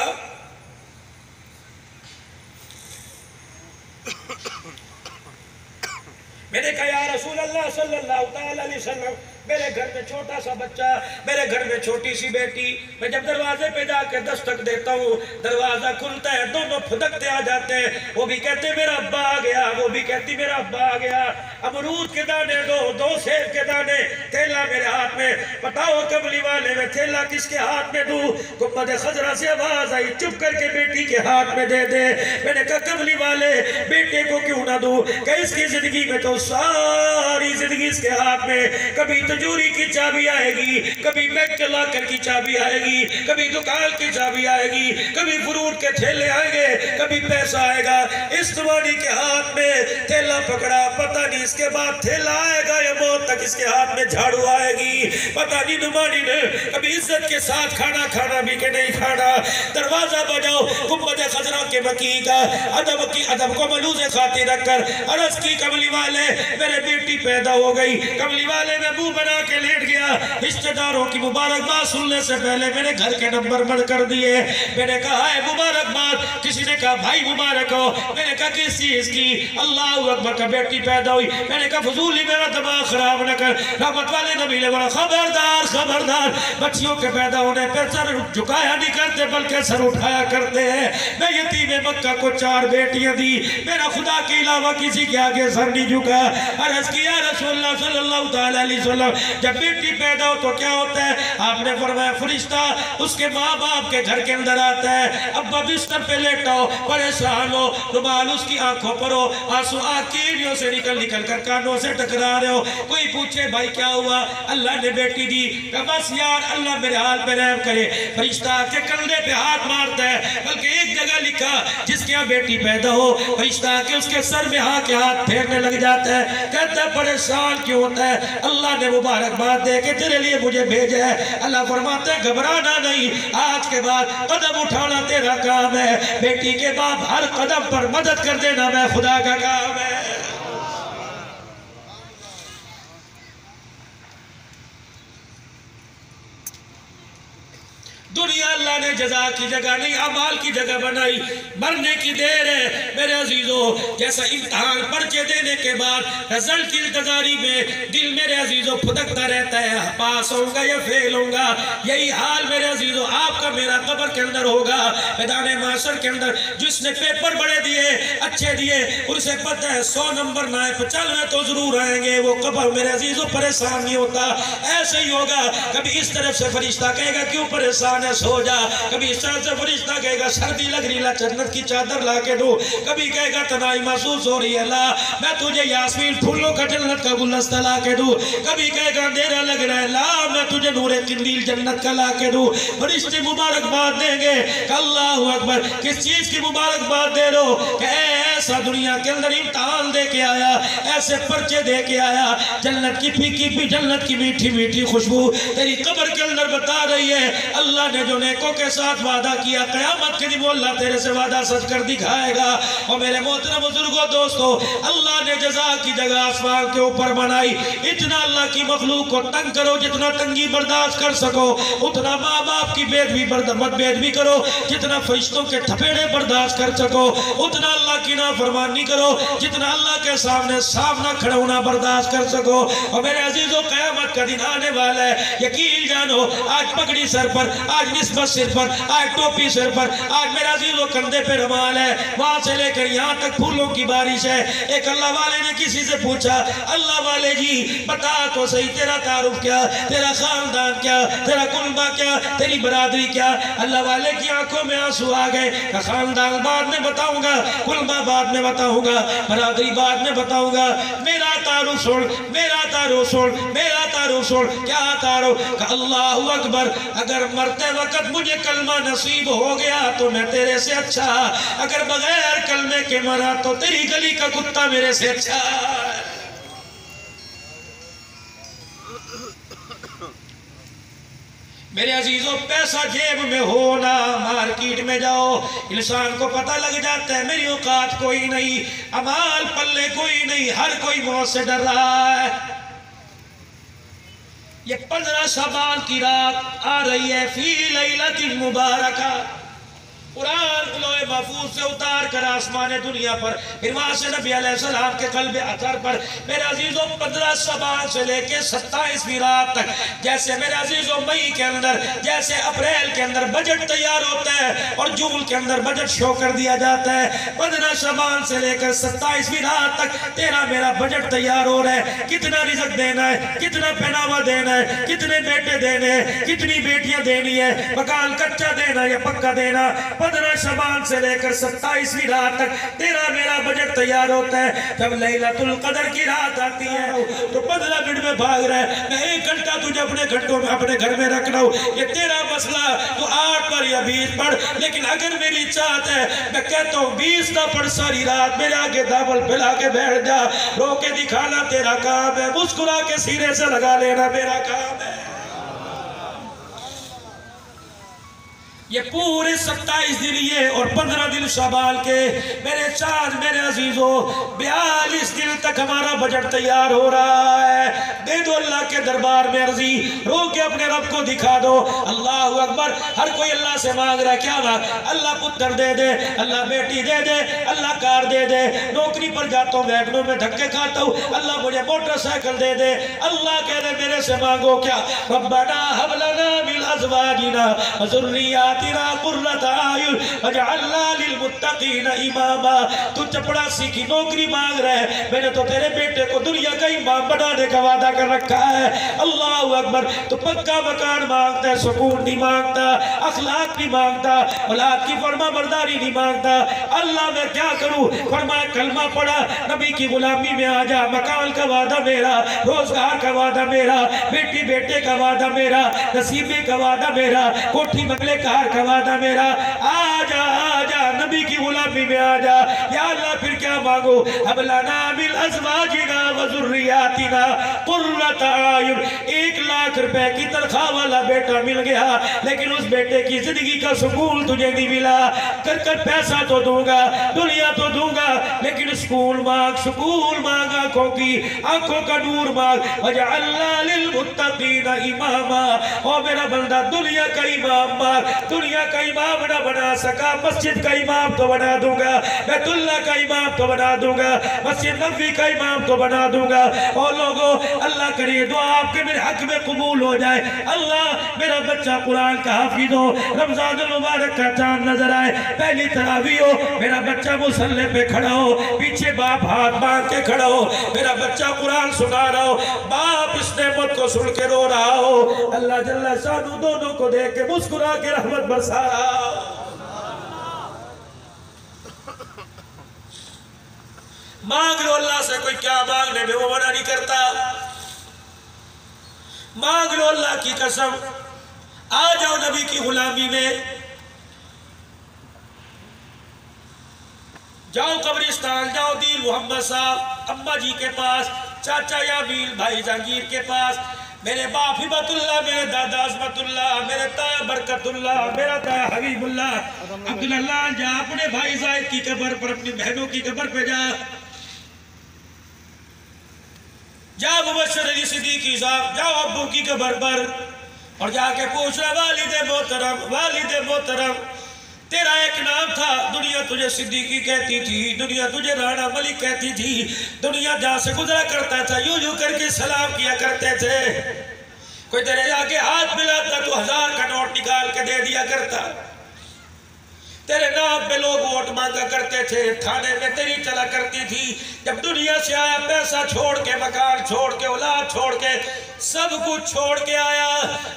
मैंने कहा या रसूल अल्लाह सल्लल्लाहु अलैहि वसल्लम, मेरे घर में छोटा सा बच्चा, मेरे घर में छोटी सी बेटी, मैं जब दरवाजे पे जाकर दस्तक देता हूँ, दरवाजा खुलता है, दोनों फुदकते आ जाते हैं। वो भी कहते मेरा अब्बा आ गया, वो भी कहती मेरा अब्बा आ गया। अमरूद के दाने दो सेब के दाने, थैला मेरे हाथ में। बताओ कमली वाले में थैला किसके हाथ में दूं? गुम्बद खजरा से आवाज आई, चुप करके बेटी के हाथ में दे दे। मैंने कहा कमली वाले बेटे को क्यों ना दूं? कि इसकी जिंदगी में तो सारी जिंदगी इसके हाथ में, कभी तिजोरी की चाबी आएगी, कभी बैंक के लॉकर की चाबी आएगी, कभी दुकान की चाबी आएगी, कभी फ्रूट के थैले आएंगे, कभी पैसा आएगा। इस तुम्हारी के हाथ में थैला पकड़ा, पता नहीं इसके बाद थैला आएगा या मौत तक इसके हाथ में झाड़ू आएगी। पता नहीं तुम्हारी ने कभी इज्जत के साथ खाना भी के नहीं खाना। दरवाजा बजाओ, गुम्बद खजरा के मकी का अदब को मलूज़े खातिर रखकर अर्ज़ की कमली वाले मेरे बेटी पैदा हो गई। कमली वाले में मुंह बना के लेट गया। रिश्तेदारों की मुबारकबाद सुनने से पहले मेरे घर के नंबर बंद कर दिए। मैंने कहा है मुबारकबाद, किसी ने कहा भाई मुबारक हो, मैंने कहा किस चीज की? अल्लाह अकबर का बेटी पैदा हुई। मैंने कहा फजूल ही मेरा दिमाग खराब न कर। रहमत वाले नबी ने बोला खबरदार खबरदार, बच्चियों के पैदा होने पर सर झुकाया नहीं करते बल्कि सर उठाया करते हैं। मैं यतीम मक्का को 4 बेटियां दी, मेरा खुदा के अलावा किसी के आगे सर नहीं झुका। अर्ज़ किया रसूलुल्लाह सल्लल्लाहु अलैहि वसल्लम, जब बेटी पैदा हो तो क्या होता है? आपने फरमाया फरिश्ता उसके माँ बाप के घर के अंदर आता है। अब्बा बिस्तर पे लेटा हो, परेशान हो, रुमाल उसकी आंखों पर हो, आंसू आंखों से निकल कर कानों से टकरा रहे हो। कोई पूछे भाई क्या हुआ? अल्लाह ने बेटी दी। बस यार अल्लाह मेरे हाल पे रहम करे। फरिश्ता के कंधे पे हाथ मारता है, बल्कि एक जगह लिखा जिसके यहाँ बेटी पैदा हो, फरिश्ता के उसके सर में के हाथ फेरने लग जाता है। कहता है परेशान क्यों होता है? अल्लाह ने मुबारकबाद दे के तेरे लिए मुझे भेजा है। अल्लाह फरमाते हैं घबराना नहीं, आज के बाद कदम उठाना तेरा काम है। बेटी के बाप हर कदम पर मदद कर देना मैं खुदा का काम है। दुनिया अल्लाह ने जजा की जगह नहीं अमाल की जगह बनाई। मरने की देर है मेरे अजीजों, जैसा इम्तिहान पर्चे देने के बाद रिजल्ट की इंतजारी में दिल मेरे अजीजों फुदकता रहता है, पास होऊंगा या फेल होऊंगा। यही हाल मेरे अजीजों आपका मेरा कब्र के अंदर होगा, मैदान माशर के अंदर। जिसने पेपर बड़े दिए, अच्छे दिए, उसे पता है 100 नंबर ना आए 95 तो जरूर आएंगे, वो कब्र मेरे अजीजों परेशान नहीं होता। ऐसे ही होगा, कभी इस तरफ से फरिश्ता कहेगा क्यों परेशान है, सो जा। कभी इस तरफ से फरिश्ता कहेगा सर्दी लग रही है, जन्नत की चादर ला के दो। कभी कहेगा तनाई महसूस हो रही है, ला मैं तुझे यास्मीन फूलों का जन्नत का गुलदस्ता ला के दूं। कभी कहेगा अंधेरा लग रहा है, ला मैं तुझे नूरे किंदील जन्नत का ला के दूं। फरिश्ते मुबारकबाद देंगे, अल्लाहू अकबर। किस चीज की मुबारकबाद दे रहे हो? कि ऐसा दुनिया के अंदर इम्तिहान दे के आया, ऐसे पर्चे दे के आया, जन्नत की फीकी भी जन्नत की मीठी मीठी खुशबू तेरी कब्र के अंदर बता रही है। अल्लाह ने जो नेकों के साथ वादा किया, क़यामत के दिन वो अल्लाह तेरे से वादा सच कर दिखाएगा। और मेरे मोहतरम बुजुर्गों दोस्तों, अल्लाह ने जज़ा की जगह आसमान के ऊपर बनाई। इतना अल्लाह की मखलूक को तंग करो, जितना तंगी बर्दाश्त कर सको, उतना माँ बाप की बेदबी करो, जितना फरिश्तों के थपेड़े बर्दाश्त कर सको, उतना अल्लाह की नाफरमानी करो, जितना अल्लाह के सामने सामना खड़ा होना बर्दाश्त कर सको। और मेरे अजीजों, क़यामत का दिन आने वाला है, यकीन जानो। आज पगड़ी सर पर, आज निस्बत सिर पर, आज टोपी सिर पर, आज मेरे अजीजों कंधे पे रुमाल है, वहां से लेकर यहाँ तक फूलों की बारिश है। एक अल्लाह वाले ने किसी से पूछा, अल्लाह वाले जी बता तो सही, तेरा तारुफ क्या, तेरा खानदान क्या, तेरा कुलबा क्या, तेरी बरादरी क्या? अल्लाह वाले की आंखों में आंसू आ गए। खानदान बाद में बताऊंगा, कुलबा बाद में बताऊंगा, बरादरी बाद में बताऊंगा, मेरा तारुफ सुन, मेरा तारुफ सुन, मेरा तारुफ सुन। क्या तारुफ? अल्लाहू अकबर, अगर मरते वक्त मुझे कलमा नसीब हो गया तो मैं तेरे से अच्छा, अगर बगैर कलमे के मरा तो तेरी गली का कुत्ता मेरे से अच्छा। मेरे अजीजों, पैसा जेब में हो ना, मार्केट में जाओ, इंसान को पता लग जाता है मेरी औकात कोई नहीं, अमाल पल्ले कोई नहीं, हर कोई मौत से डर रहा है। ये 15 शबान की रात आ रही है, फी लैलतिन मुबारका। कुरान लोहे महफूज से उतार कर आसमान दुनिया पर, फिर वहां से नबी अलैहिस्सलाम के कल्बे अतर पर। मेरे अजीजों, 15 शबान से लेके 27वीं रात तक, जैसे मेरे अजीजों मई के अंदर, जैसे अप्रैल के अंदर बजट तैयार होता है और जून के अंदर बजट शो कर दिया जाता है, 15 शबान से लेकर 27वीं रात तक तेरा मेरा बजट तैयार हो रहा है। कितना रिज़्क देना है, कितना पहनावा देना है, कितने बेटे देने हैं, कितनी बेटियां देनी है, मकान कच्चा देना या पक्का देना। 15 शबान से लेकर 27वीं रात तक तेरा मेरा बजट तैयार होता है। जब लैलतुल कदर की रात आती है तो 15 मिनट में भाग रहा है, मैं 1 घंटा तुझे अपने घंटों में अपने घर में रख रहा हूँ, ये तेरा मसला, तो 8 पढ़ या 20 पढ़, लेकिन अगर मेरी चाहत है मैं कहता हूँ 20 ना पढ़, सारी रात मेरे आगे दावल फैला के बैठ जा। रो के दिखाना तेरा काम है, मुस्कुरा के सीने से लगा लेना मेरा काम है। ये पूरे 27 दिन ये और 15 दिन शबाल के मेरे चाँद, मेरे अजीजों, 42 दिन तक हमारा बजट तैयार हो रहा है। दे दो अल्लाह के दरबार में अर्जी, रो के अपने रब को दिखा दो। अल्लाह अकबर। हर कोई अल्लाह से मांग रहा है, क्या मांग? अल्लाह पुत्र दे दे, अल्लाह बेटी दे दे, अल्लाह कार दे दे, नौकरी पर जाता हूँ वैगनों में धक्के खाता हूँ, अल्लाह मुझे मोटरसाइकिल दे दे। अल्लाह कह दे मेरे से मांगो क्या? रब्बना हब लना मिन अज़वाजिना व ज़ुर्रिय्यातिना कुर्रता आयुन वजअलना लिलमुत्तकीना इमामा। तू चपड़ासी की नौकरी मांग रहा है, मैंने तो तेरे बेटे को दुनिया का इमाम बनाने का वादा कर रखा है। अल्लाह अकबर। तो पक्का मकान मांगता है, सुकून नहीं मांगता, अखलाक नहीं मांगता, औलाद की फरमा बरदारी नहीं मांगता। अल्लाह मैं क्या करूं? फरमाया कलमा पढ़ा, नबी की गुलामी में आ जा। मकान का वादा मेरा, रोजगार का वादा मेरा, बेटी बेटे का वादा मेरा, नसीबे का वादा मेरा, कोठी बंगले कार का वादा मेरा। आजा आजा, नबी की गुलामी में आ जा। या अल्लाह फिर क्या मांगो? अब लना मिन अज़वाजिना व ज़ुर्रिय्यातिना कुर्रता आयुन। 1 लाख रुपए की तनख्वाह वाला बेटा मिल गया, लेकिन उस बेटे की जिंदगी का सुकून तुझे नहीं मिला। कर कर पैसा तो दूंगा, दुनिया तो दूंगा, लेकिन सुकून मांग, सुकून मांग आंखों की, आंखों का नूर मांग। वजअलना लिलमुत्तकीना इमामा, ओ मेरा बंदा दुनिया का इमाम मांग। दुनिया का इमाम ना बना सका, मस्जिद का इमाम तो बना दूंगा, बैतुल्लाह का इमाम तो बना दूंगा, मस्जिद नबवी का इमाम तो बना दूंगा। और लोगों, अल्लाह करे दुआ आपके मेरे हक में कबूल हो जाए। अल्लाह मेरा बच्चा कुरान का हाफिज हो, रमजान मुबारक का चांद नजर आए, पहली तरावी हो, मेरा बच्चा मुसल्ले पे खड़ा हो, पीछे बाप हाथ बांध के खड़ा हो, मेरा बच्चा कुरान सुना रहा हो, बाप इस नेमत को सुन के रो रहा हो, अल्लाह जल्ला शानू दोनों को देख के मुस्कुरा के रहमत बरसा रहा हो। मांग लो अल्लाह से, कोई क्या मांगने में वो मना नहीं करता। मांग लो अल्लाह की कसम, आ जाओ नबी की गुलामी में, जाओ कब्रिस्तान, जाओ दीन मोहम्मद साहब अम्मा जी के पास, चाचा यामील भाई जहांगीर के पास, मेरे बाप हिबतुल्लाह, मेरे दादा अज़मतुल्लाह, मेरे ताया बरकतुल्लाह, मेरा ताया हबीबुल्लाह अब्दुल्लाह, जा अपने भाई जायद की कब्र पर, अपनी बहनों की कब्र पे जा मुबश्शिर अली सिद्दीकी साहब, जाओ अब्बू की कब्र पर और जाके पूछना, वालिद मोहतरम, वालिद मोहतरम, तेरा एक नाम था, दुनिया तुझे सिद्दीकी कहती थी, दुनिया तुझे राणा मलिक कहती थी, दुनिया जहां से गुजरा करता था यूं यूं करके सलाम किया करते थे, कोई तेरे आगे हाथ मिलाता तो 1000 का नोट निकाल के दे दिया करता, तेरे नाम पे लोग वोट मांगा करते थे, थाने में तेरी चला करती थी। जब दुनिया से आया, पैसा छोड़ के, मकान छोड़ के, औलाद छोड़ के, सब कुछ छोड़ के आया,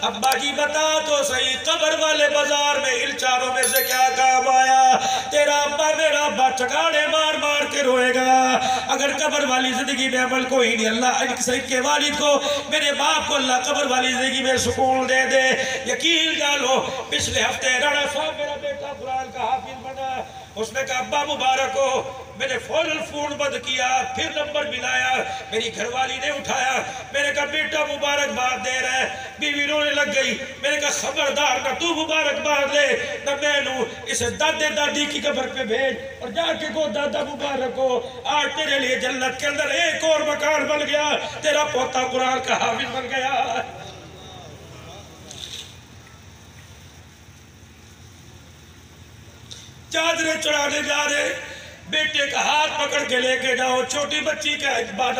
अब्बा जी बता तो सही, कब्र वाले बाजार में इन चारों में से क्या काम आया? तेरा अब्बा मेरा अब्बा चगाड़े मार मार के रोएगा अगर कब्र वाली जिंदगी में अमल कोई नहीं। अल्लाह के वालिद को, मेरे बाप को अल्लाह कब्र वाली जिंदगी में सुकून दे दे। यकीन डालो, पिछले हफ्ते राणा साहब मेरा बेटा कुरान का हाफिज बना, उसने कहा अब्बा मुबारक हो, मैंने फौरन फोन बंद किया, फिर नंबर मिलाया, मेरी घरवाली ने उठाया, मैंने कहा बेटा मुबारकबाद दे रहा है, बीवी रोने लग गई, मैंने कहा खबरदार ना तू मुबारकबाद ले ना मैं लूं, इसे दादे दादी की कब्र पे भेज और जाके को दादा मुबारक हो, आज तेरे लिए जन्नत के अंदर एक और मकान बन गया, तेरा पोता कुरान का हाफिज बन गया। चादरें चढ़ाने जा रहे, बेटे का हाथ पकड़ के लेके जाओ, छोटी बच्ची का,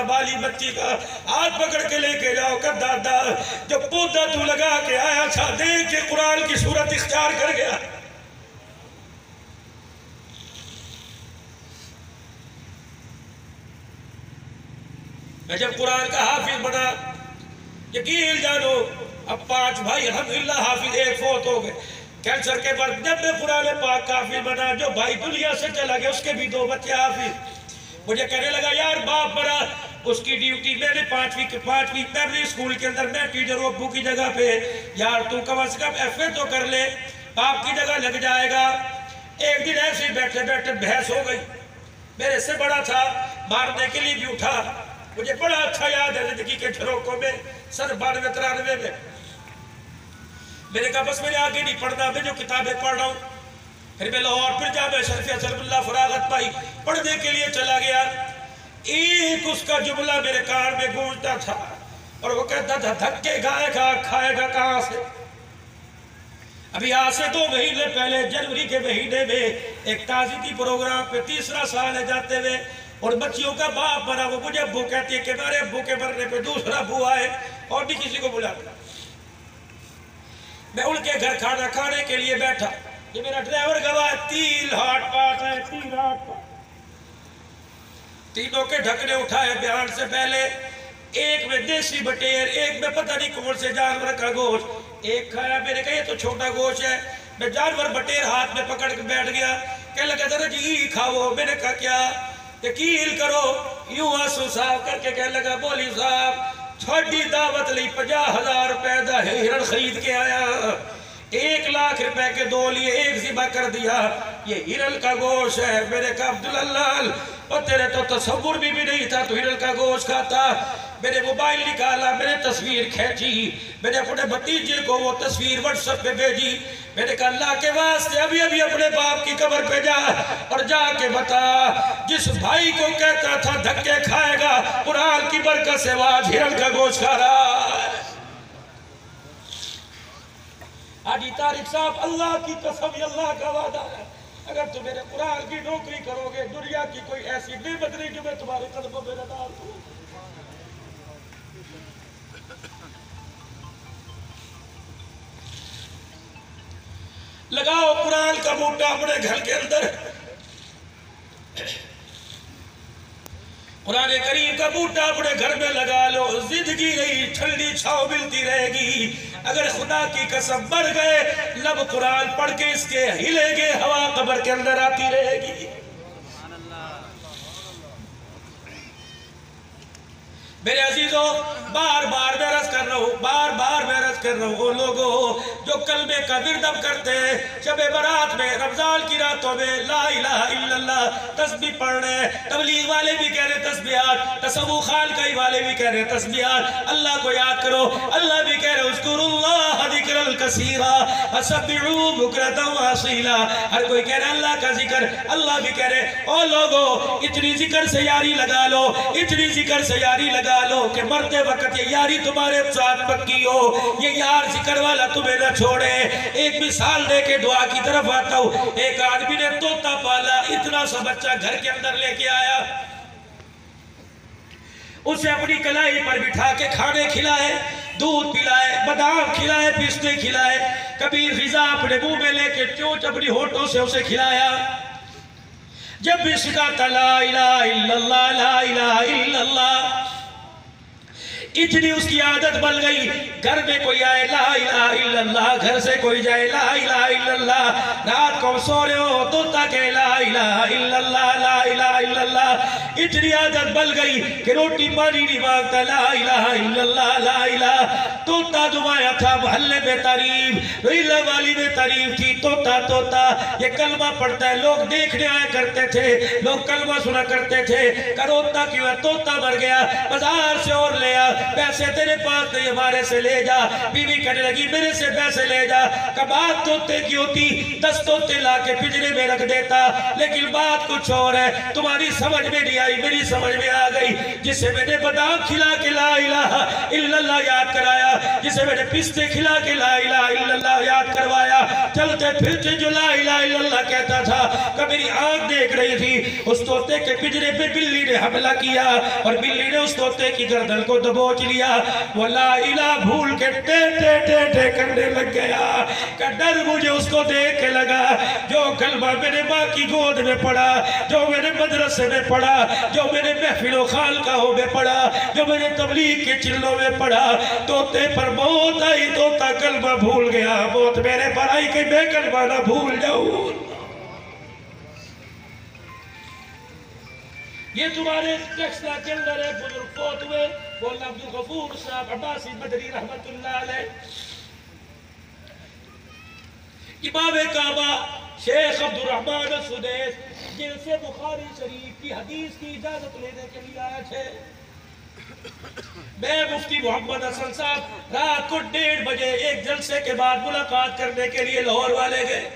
बाली बच्ची का हाथ पकड़ के लेके जाओ, कर दादा जो पौधा तू लगा के आया था, देख के कुरान की सूरत इख्तियार कर गया। मैं जब कुरान का हाफिज बना, यकीन जानो अब 5 भाई अल्हम्दुलिल्लाह हाफिज, एक फौत हो गए कैंसर के बाद। जब मैं कुरान पाक हाफिज बना, जो भाई दुनिया से चला गया उसके भी 2 बच्चे हाफिज। मुझे कहने लगा यार बाप बड़ा, उसकी ड्यूटी, मैंने 5वीं प्राइमरी स्कूल के अंदर मैं टीचर हूँ अब्बू की जगह पे, यार तू कम से कम FA तो कर ले, बाप की जगह लग जाएगा। एक दिन ऐसे बैठे बैठे बहस हो गई, मेरे से बड़ा था, मारने के लिए भी उठा। मुझे बड़ा अच्छा याद है जिंदगी के झरोकों में, सन 92-93 में, मैंने कहा बस मेरे आगे नहीं पढ़ना, मैं जो किताबें पढ़ रहा हूँ। फिर मैं लाहौर, फिर जामिया शरीफिया सलमुल्लाह फरागत पाई, पढ़ने के लिए चला गया। एक उसका जुमला मेरे कान में गूंजता था और वो कहता था धक्के खाएगा, खाएगा कहाँ से? अभी आज से 2 महीने पहले जनवरी के महीने में एक ताज़गी प्रोग्राम पे 3रा साल है जाते हुए, और बच्चियों का बाप बना, वो मुझे अब्बू कहती है कि मेरे अब्बू के मरने पे दूसरा अब्बू आए और भी किसी को बुलाता। मैं उनके घर खाना खाने के लिए बैठा, ये मेरा ड्राइवर गवाह 3 हाट पास है, 3 हाट पास, तीनों के ढकने उठाए बयान से पहले, एक में देसी बटेर, एक में पता नहीं कौन से जानवर का गोश्त, एक खाया। मैंने कहा ये तो छोटा गोश्त है। मैं जानवर बटेर हाथ में पकड़ के बैठ गया, कहने लगा जरा जी खाओ। मैंने कहा क्या? यकीन करो यूं आंसू साफ करके कहने लगा मौलवी साहब छोटी दावत ली 50,000 रुपए का हिरण खरीद के आया, 1 लाख रुपए के 2 लिए, 1 ज़िबा कर दिया, ये हिरण का गोश्त है। मेरे कहा अब्दुल्लाह और तेरे तो तसव्वुर भी नहीं था तू हिरण का गोश्त खाता। मेरे मोबाइल निकाला, मैंने तस्वीर खींची, मैंने अपने भतीजे को वो तस्वीर व्हाट्सएप पे भेजी। मैंने कहा अल्लाह के वास्ते अभी अभी अपने बाप की कब्र पे जा और जाके बता, जिस भाई को कहता था धक्के खाएगा, कुरान की बरकत से आज हिरन का गोश्त खा रहा है। हाजी तारिक साहब, अल्लाह की कसम, अल्लाह का वादा है, अगर तुम मेरे कुरान की नौकरी करोगे, दुनिया की कोई ऐसी नेमत नहीं जो मैं तुम्हारे कदमों में न डाल दूं। लगाओ कुरान का बूटा अपने घर के अंदर, कुरान करीम का बूटा अपने घर में लगा लो, जिंदगी रही ठंडी छाव मिलती रहेगी। अगर खुदा की कसम मर गए, लब कुरान पढ़ के इसके हिलेंगे, हवा कब्र के अंदर आती रहेगी। मेरे अजीजों, बार बार मैं अर्ज कर रहा हूँ, बार बार मैं अर्ज कर रहा हूँ, वो लोगों जो कलमे का विरदम करते हैं, शबे बारात में, रमजान की रातों में ला इलाहा इल्लल्लाह तस्बीह पढ़ रहे हैं, तबलीग वाले भी कह रहे तस्बीहात, तसव्वुफ खानकाई वाले भी कह रहे तस्बीहात, अल्लाह को याद करो, अल्लाह भी कह रहे उज़्कुरुल्लाह ज़िक्रन कसीरा वसब्बिहू बुक्रतन व असीला, हर कोई कह रहा है अल्लाह का जिक्र, अल्लाह भी कह रहे ओ लोगों इतनी जिक्र से यारी लगा लो, इतनी जिक्र से यारी लगा लो कि मरते वक्त ये यारी तुम्हारे साथ पक्की हो, ये यार जिक्र वाला तुम्हें न छोड़े। एक मिसाल दे के दुआ की तरफ आता हूँ। एक आदमी ने तोता पाला, इतना सा बच्चा घर के अंदर लेके आया, उसे अपनी कलाई पर बिठा के खाने खिलाए, दूध पिलाए, बादाम खिलाए, पिस्ते खिलाए, कभी फिजा अपने मुंह में लेके चोंच अपनी होठों से उसे खिलाया। जब भी सिखाता ला इलाहा इल्लल्लाह, ला इलाहा इल्लल्लाह, इतनी उसकी आदत बन गई, घर में कोई आए ला इलाहा इल्लल्लाह, घर से कोई जाए ला इलाहा इल्लल्लाह, रात को सो रहे हो तोता के ला इलाहा इल्लल्लाह, ला इलाहा इल्लल्लाह, इतनी आदत बन गई कि रोटी पानी नहीं मांगता, ला इलाहा इल्लल्लाह, ला इलाहा। तोता दुआया था, मोहल्ले में तारीफ, रोइला वाली में तारीफ थी, तोता तोता ये कलमा पढ़ता है, लोग देखने आया करते थे, लोग कलमा सुना करते थे, करोता क्यों है, तोता मर गया, बाजार से और ले आ, पैसे तेरे पास नहीं, हमारे से ले जा। बीवी कहने लगी मेरे से पैसे ले जा, कबाब तोते की होती 10 तोते ला के पिंजरे में रख देता, लेकिन बात कुछ और है, तुम्हारी समझ में नहीं आई, मेरी समझ में आ गई। जिसे मैंने बादाम खिला के ला इलाहा इल्लल्लाह याद कराया, जिसे मैंने पिस्ते खिला के ला इलाहा इल्लल्लाह याद करवाया, चलते फिरते जो ला इलाहा इल्लल्लाह कहता था, कब मेरी आंख देख रही थी, उस तोते के पिंजरे पे बिल्ली ने हमला किया और बिल्ली ने उस तोते की गर्दन को दबोच लिया। वो ला इलाहा भूल के टे टे टे टे करने लग गया, का डर मुझे उसको देख के लगा, जो कलमा मेरे माँ की गोद में पढ़ा, जो मेरे मदरसे में पढ़ा, जो मेरे महफिलों खानकाहों में पढ़ा, जो मेरे तबलीग के चिल्लों में पढ़ा, तोते पर मौत आई, तोता कलमा भूल गया, मौत मेरे पर आई कि मैं कलमा ना भूल जाऊं। ये तुम्हारे टेक्सला के अंदर एक बुजुर्ग फौत हुए, मौलाना अब्दुल गफूर साहब अब्बासी मदनी रहमतुल्लाह अलैह, इमाम काबा शेख अब्दुल रहमान सुदैस, जिनसे बुखारी शरीफ की हदीस की इजाजत लेने के लिए आया थे। मैं मुफ्ती मोहम्मद हसन साहब रात को 1:30 बजे एक जलसे के बाद मुलाकात करने के लिए लाहौर वाले गए।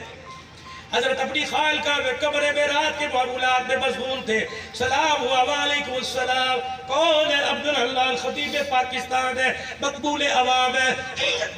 हजरत अपनी खालका में कमरे में रात के मामूलात में मशगूल थे। सलाम हुआ, वालेकुम सलाम, कौन है? अब्दुल हल्लाल खतीब पाकिस्तान है, मकबूल अवाम है।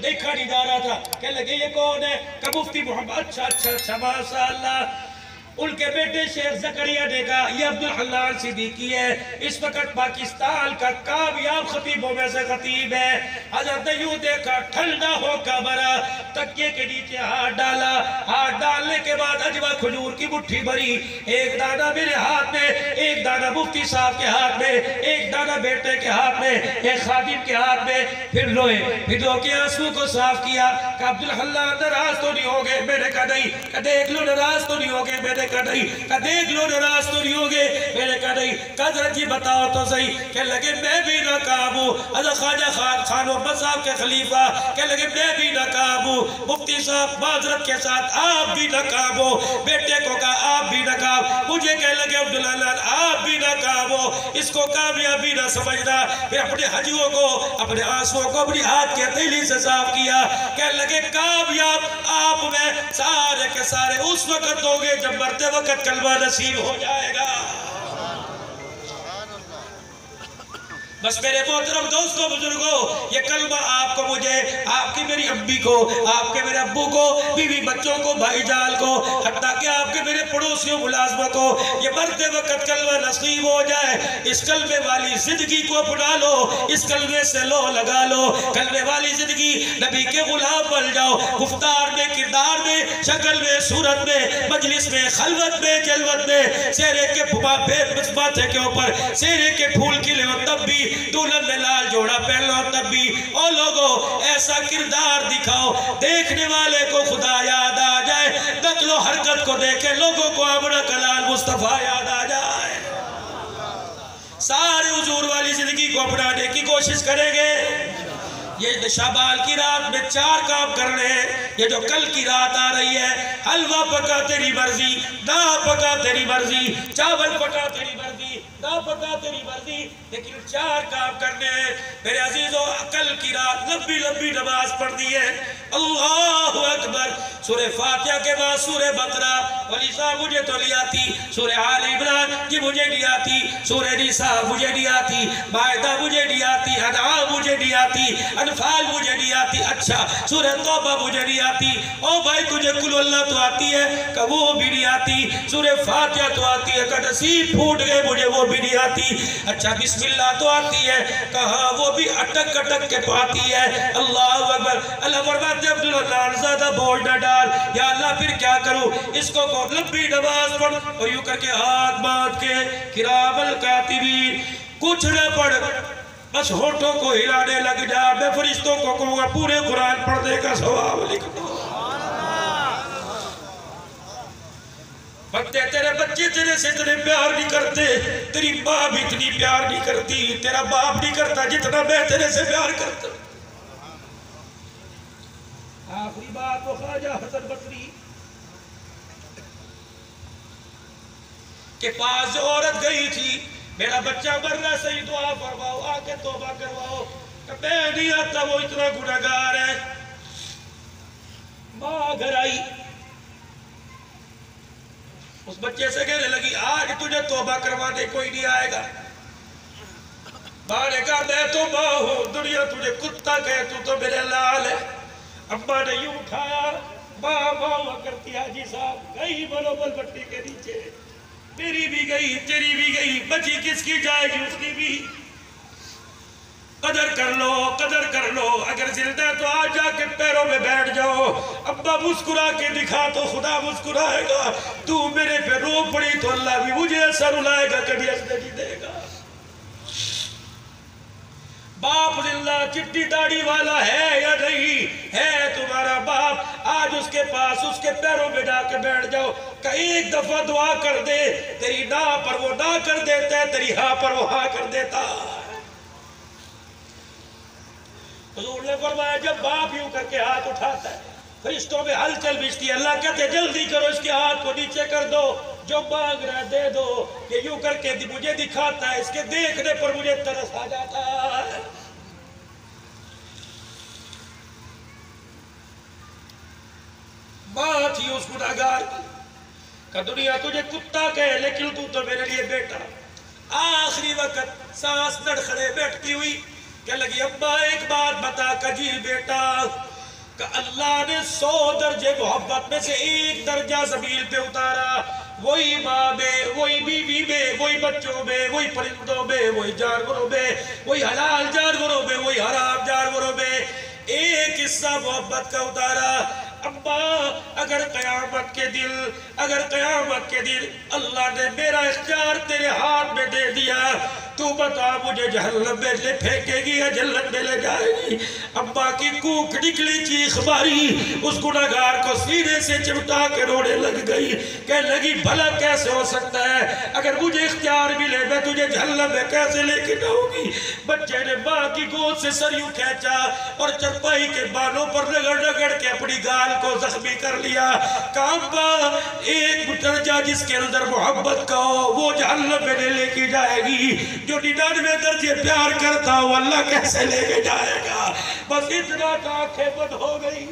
देखा नहीं जा रहा था, कहने लगे ये कौन है? का मुफ्ती मोहम्मद। अच्छा अच्छा अच्छा, माशाअल्लाह। उनके बेटे शेख जकरिया ने कहा ये अब्दुल हल्लाल सिद्दीकी है, इस वक्त पाकिस्तान का कामयाब खतीबों में से खतीब है। हजरत ने यूं देखा, ठंडा होकर भरा, तकिए के नीचे हाथ डाला, हाथ डालने के बाद अजवा खजूर की मुट्ठी भरी, एक दाना मेरे हाथ में, एक दाना मुफ्ती साहब के हाथ में, एक दाना बेटे के हाथ में, एक खादिम के हाथ में, फिर लोए, फिर लो के आंसू को साफ किया। कहा अब्दुल हल्लाल नाराज तो नहीं हो गए? मैंने कहा नहीं। कहा देख लो नाराज तो नहीं हो गए? मैंने कहा नहीं। कहा देख लो नाराज तो नहीं हो गए? मैंने कहा नहीं। कहा जी बताओ तो सही। कहने लगे मैं भी नाकाम हूँ। हज़रत ख्वाजा खान मोहम्मद साहब के खलीफा कहने लगे मैं भी नाकाम हूँ। मुफ्ती साहब माजरत के साथ आप भी नाकाम हो। बेटे को कहा आप भी नाकाम। मुझे कहने लगे अब्दुल हल्लाल आप भी नाकाम हो। इसको कामयाबी ना समझना। फिर अपने हजियों को, अपने आंसुओं को अपनी हाथ के हथेली से साफ किया। कहने लगे कामयाब आप में सारे के सारे उस वक्त होंगे जब मरते वक्त कलमा नसीब हो जाएगा। बस मेरे मोहतरम दोस्तों बुजुर्गों, ये कलमा आपको, मुझे, आपकी मेरी अम्मी को, आपके मेरे अब्बू को, बीवी बच्चों को, भाईजान को, हत्ता कि आपके मेरे पड़ोसियों मुलाजमों को ये मरते वक्त कलमा नसीब हो जाए। इस कलमे वाली जिंदगी को अपना लो, इस कलमे से लो लगा लो। कलमे वाली जिंदगी, नबी के गुलाम बन जाओ। गुफ्तार में, किरदार में, शक्ल में, सूरत में, मजलिस में, खलवत में, जलवत में, सेरे के माथे के ऊपर सेरे के फूल खिले हो तब भी, दुल्हन ने लाल जोड़ा पहन लो तब भी। ओ लोगों, ऐसा किरदार दिखाओ देखने वाले को खुदा याद आ जाए, नकलो हरकत को देखे लोगों को अपना कलाल मुस्तफा याद आ जाए। सारे हुजूर वाली जिंदगी को अपनाने की कोशिश करेंगे। ये शाबान की रात में 4 काम करने हैं। ये जो कल की रात आ रही है, हलवा पका तेरी मर्जी, ना पका तेरी मर्जी, चावल पका तेरी मर्जी, ना पका तेरी मर्जी, लेकिन 4 काम करने हैं मेरे अजीजों। कल की रात लंबी लंबी नमाज पढ़नी है। अल्लाहु अकबर। सूरह फातिहा के बाद सूरह बकरा, वली साहब मुझे तो नहीं आती, सूरह आल इमरान की मुझे नहीं आती, सूरह निसा मुझे नहीं आती, मायदा मुझे नहीं आती, अनआम मुझे नहीं आती, अनफाल मुझे नहीं आती, अच्छा सूरह तौबा मुझे नहीं आती। ओ भाई तुझे कुल अल्लाह तो आती है, कब वो भी नहीं आती। सूरह फातिहा तो आती है, का नसीब फूट गए मुझे वो भी नहीं आती। अच्छा बिस्मिल्लाह तो आती है, कहा वो भी अटक अटक के पाती है। अल्लाह अकबर। अल्लाह फरमाते अब्दुल्लाह ज्यादा बोल न डाल, या अल्लाह फिर क्या करूं, इसको को लंबी नमाज पढ़ और यूं करके हाथ बांध के किरामल कातिबीन, कुछ न पढ़, बस होठों को हिलाने लग जा। मैं फरिश्तों को कहूंगा पूरे कुरान पढ़ने का सवाब लिख दो। बच्चे, तेरे बच्चे तेरे से इतने प्यार नहीं करते, तेरी माँ भी इतनी प्यार नहीं करती, तेरा बाप नहीं करता जितना मैं तेरे से प्यार करता। आखिरी बात वो ख्वाजा हसन बसरी के पास जो औरत गई थी, मेरा बच्चा मर रहा, सही दुआ फरमाओ, आके तौबा करवाओ। मैं नहीं आता, वो इतना गुनहगार है। माँ घर आई, उस बच्चे से कहने लगी आज तुझे तौबा करवाने कोई नहीं आएगा। माँ ने कहा मैं तो माँ हूं, दुनिया तुझे कुत्ता कहे, तू तो मेरे लाल है। अम्मा ने यूं उठाया, माँ माँ करती हाजी साहब गई मनोबल पट्टी के नीचे, मेरी भी गई, तेरी भी गई, बची किसकी जाएगी उसकी भी। कदर कर लो, कदर कर लो, अगर जिंदा तो आज जाके पैरों में बैठ जाओ। अब्बा मुस्कुरा के दिखा तो खुदा मुस्कुराएगा, तू मेरे पे रो पड़ी तो अल्लाह भी मुझे ऐसा रुलाएगा, कभी हंसने नहीं देगा। बाप जिंदा चिट्टी दाढ़ी वाला है या नहीं है तुम्हारा बाप, आज उसके पास उसके पैरों में जाके बैठ जाओ, का एक दफा दुआ कर दे, तेरी ना पर वो ना कर देता है, तेरी हाँ पर वो हाँ कर देता। हुजूर ने फरमाया जब बाप यूं करके हाथ उठाता है, फरिश्तों में हलचल बिछती है, अल्लाह कहते जल्दी करो इसके हाथ को नीचे कर दो, जो मांग रहा दे दो। ये यूं करके मुझे दिखाता है, इसके देखने पर मुझे तरस आ जाता है। बात ही उस गुनाहगार का, दुनिया तुझे कुत्ता कहे लेकिन तू तो मेरे लिए बेटा। आखिरी वक्त सांस लड़खड़े बैठती हुई क्या लगी, अब्बा एक बात बता कजी बेटा, का अल्लाह ने 100 दर्जे मोहब्बत में से 1 दर्जा ज़मीन पे उतारा, वही माँ में, वही बीवी में, वही बच्चों में, वही परिंदों में, वही जानवरों में, वही हलाल जानवरों में, वही हराम जानवरों में एक हिस्सा मोहब्बत का उतारा। अब्बा अगर कयामत के दिन, अगर कयामत के दिन अल्लाह ने मेरा इख्तियार तेरे हाथ में दे दिया, तू बता मुझे जहन्नम में ले फेंकेगी या जन्नत में ले जाएगी। अब्बा की कूक निकली, चीख मारी, उस गुनहगार को सीने से चिमटा के रोने लग गई, कहने लगी भला कैसे हो सकता है, अगर मुझे इख्तियार मिले मैं तुझे जहन्नम में कैसे लेके जाऊंगी। बच्चे ने माँ की गोद से सर यूं खींचा और चरपाई के बालों पर रगड़ रगड़ के अपनी गाल को जख्मी कर लिया। काबा एक दर्जा जिसके अंदर मोहब्बत का हो वो जहन्नम में लेके जाएगी, जो 99 दर्जे प्यार करता वो अल्लाह कैसे लेके जाएगा। बस इतना का आंखें बंद हो गई,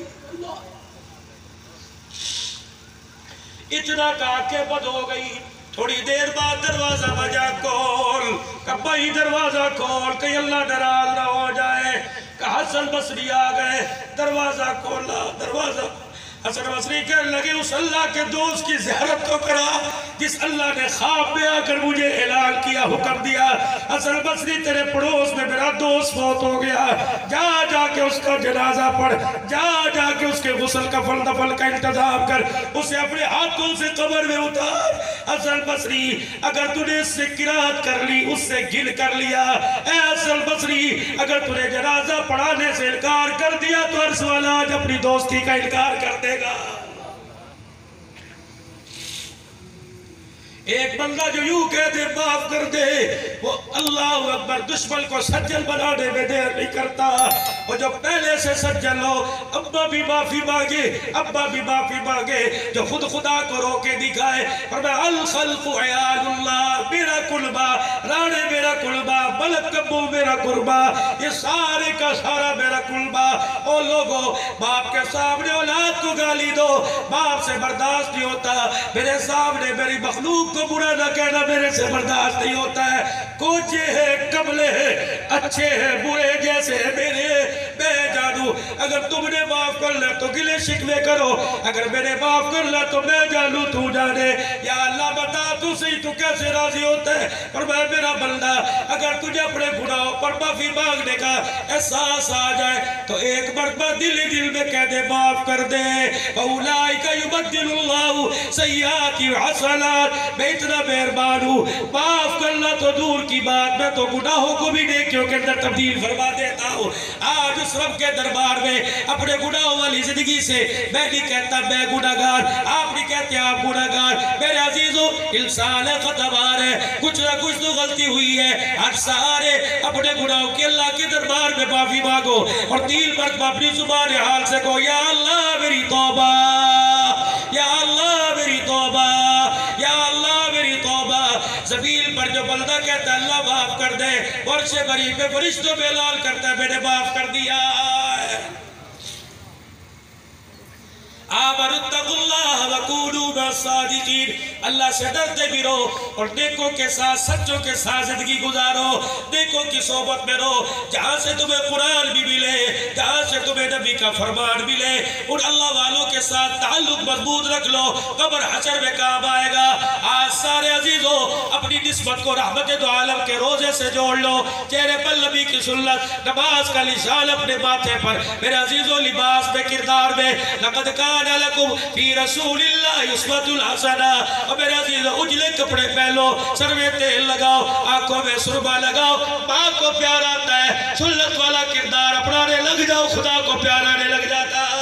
इतना का आंखें बंद हो गई। थोड़ी देर बाद दरवाजा बजा, खोल कब्बाई दरवाजा खोल, कहीं अल्लाह नाराज ना हो जाए। हसन बसरी आ गए, दरवाजा खोला, दरवाजा हसन बसरी कहने लगे उस अल्लाह के दोस्त की ज़ियारत तो करा जिस अल्लाह ने ख्वाब में आकर मुझे ऐलान किया, हुक्म दिया, हसन बसरी तेरे पड़ोस में मेरा दोस्त मौत हो गया, जा जाके उसका जनाजा पढ़, जा जाके उसके गुस्ल कफन दफन का इंतजाम कर, उसे अपने हाथों से कब्र में उतार। हसन बसरी अगर तूने इससे किरात कर ली, उससे गिल कर लिया, ऐ हसन बसरी अगर तूने जनाजा पढ़ाने से इनकार कर दिया तो अर्श वाला आज अपनी दोस्ती का इनकार कर देगा। एक बंदा जो यूं कहते माफ कर दे, वो अल्लाह अकबर दुश्मन को सज्जन बनाने में देर नहीं करता। वो जो पहले से सज्जन हो, अब्बा भी माफी मांगे, अब्बा भी माफी मांगे, जो खुद खुदा को रोके दिखाए, मेरा कुलबा, राणे मेरा कुलबा, मलक कब्बू मेरा कुलबा, ये सारे का सारा मेरा कुलबा। ओ लोगों, बाप के सामने औलाद को गाली दो, बाप से बर्दाश्त नहीं होता, मेरे सामने मेरी मखलूक को बुरा ना कहना मेरे से बर्दाश्त नहीं होता है। कोचे है कमले है, अच्छे है बुरे जैसे है मेरे, मैं जानू अगर तुमने माफ कर लिया तो गिले शिकवे करो, अगर मैंने माफ कर लिया तो मैं जानू तू जाने। या अल्लाह बता तू सही तू कैसे राजी होता है। पर मैं मेरा बंदा अगर तुझे अपने गुनाहों पर माफी मांगने का एहसास आ जाए तो एक मरतबा दिल ही दिल में कह दे माफ कर दे। औलाइका युबद्दिलुल्लाहु सय्याति हसनात, मैं इतना मेहरबान हूँ, माफ करना तो दूर की बात, मैं तो गुनाहों को भी नेकियों के अंदर तब्दील फरमा देता हूँ। आज उस रब के दरबार में अपने गुनाहों वाली जिंदगी से मैं नहीं कहता मैं गुनाहगार, आप नहीं कहते आप गुनाहगार। मेरे अजीजों, इंसान है, खतावार है, कुछ ना कुछ तो गलती हुई है। आज सारे अपने गुनाहों के अल्लाह के दरबार में माफी मांगो और 3 मरतबा अपनी जुबान हाल से कहो, या अल्लाह मेरी तौबा, या अल्लाह मेरी तौबा, या अल्लाह मेरी तौबा। ज़मीन पर जो बंदा कहता है अल्लाह माफ कर दे, वर्ष बरी पे फरिश्तों में ऐलान करता है मैंने माफ कर दिया। अल्लाह से डरते भी रहो और नेकों के साथ सच्चों के साथ जिंदगी गुजारो, नेकों की सोबत में रहो, जहाँ से तुम्हें कुरान भी मिले, जहाँ से तुम्हें नबी का फरमान मिले, उन अल्लाह वालों के साथ ताल्लुक मजबूत रख लो, कब्र हशर में काम आएगा। आज सारे अजीजों अपनी निस्बत को रहमत दो आलम के रोजे से जोड़ लो, चेहरे पर नबी की सुन्नत, नमाज का निशान अपने माथे पर, मेरे अजीजों लिबास में, किरदार में, लक़द काना लकुम फी रसूलिल्लाहि उस्वतुन हसना। और मेरे अजीजों उजले कपड़े पहनो, सर में तेल लगाओ, आंखों में सुरमा लगाओ, माँ को प्यार आता है, सुन्नत वाला किरदार अपनाने लग जाओ, खुदा को प्यार आने लग जाता है।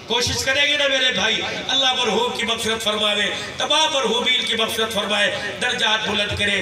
कोशिश करेंगे ना मेरे भाई, अल्लाह मरहूम की मग़फ़िरत फरमावे, तमाम मरहूमीन की मग़फ़िरत फरमाए, दर्जात बुलंद करे।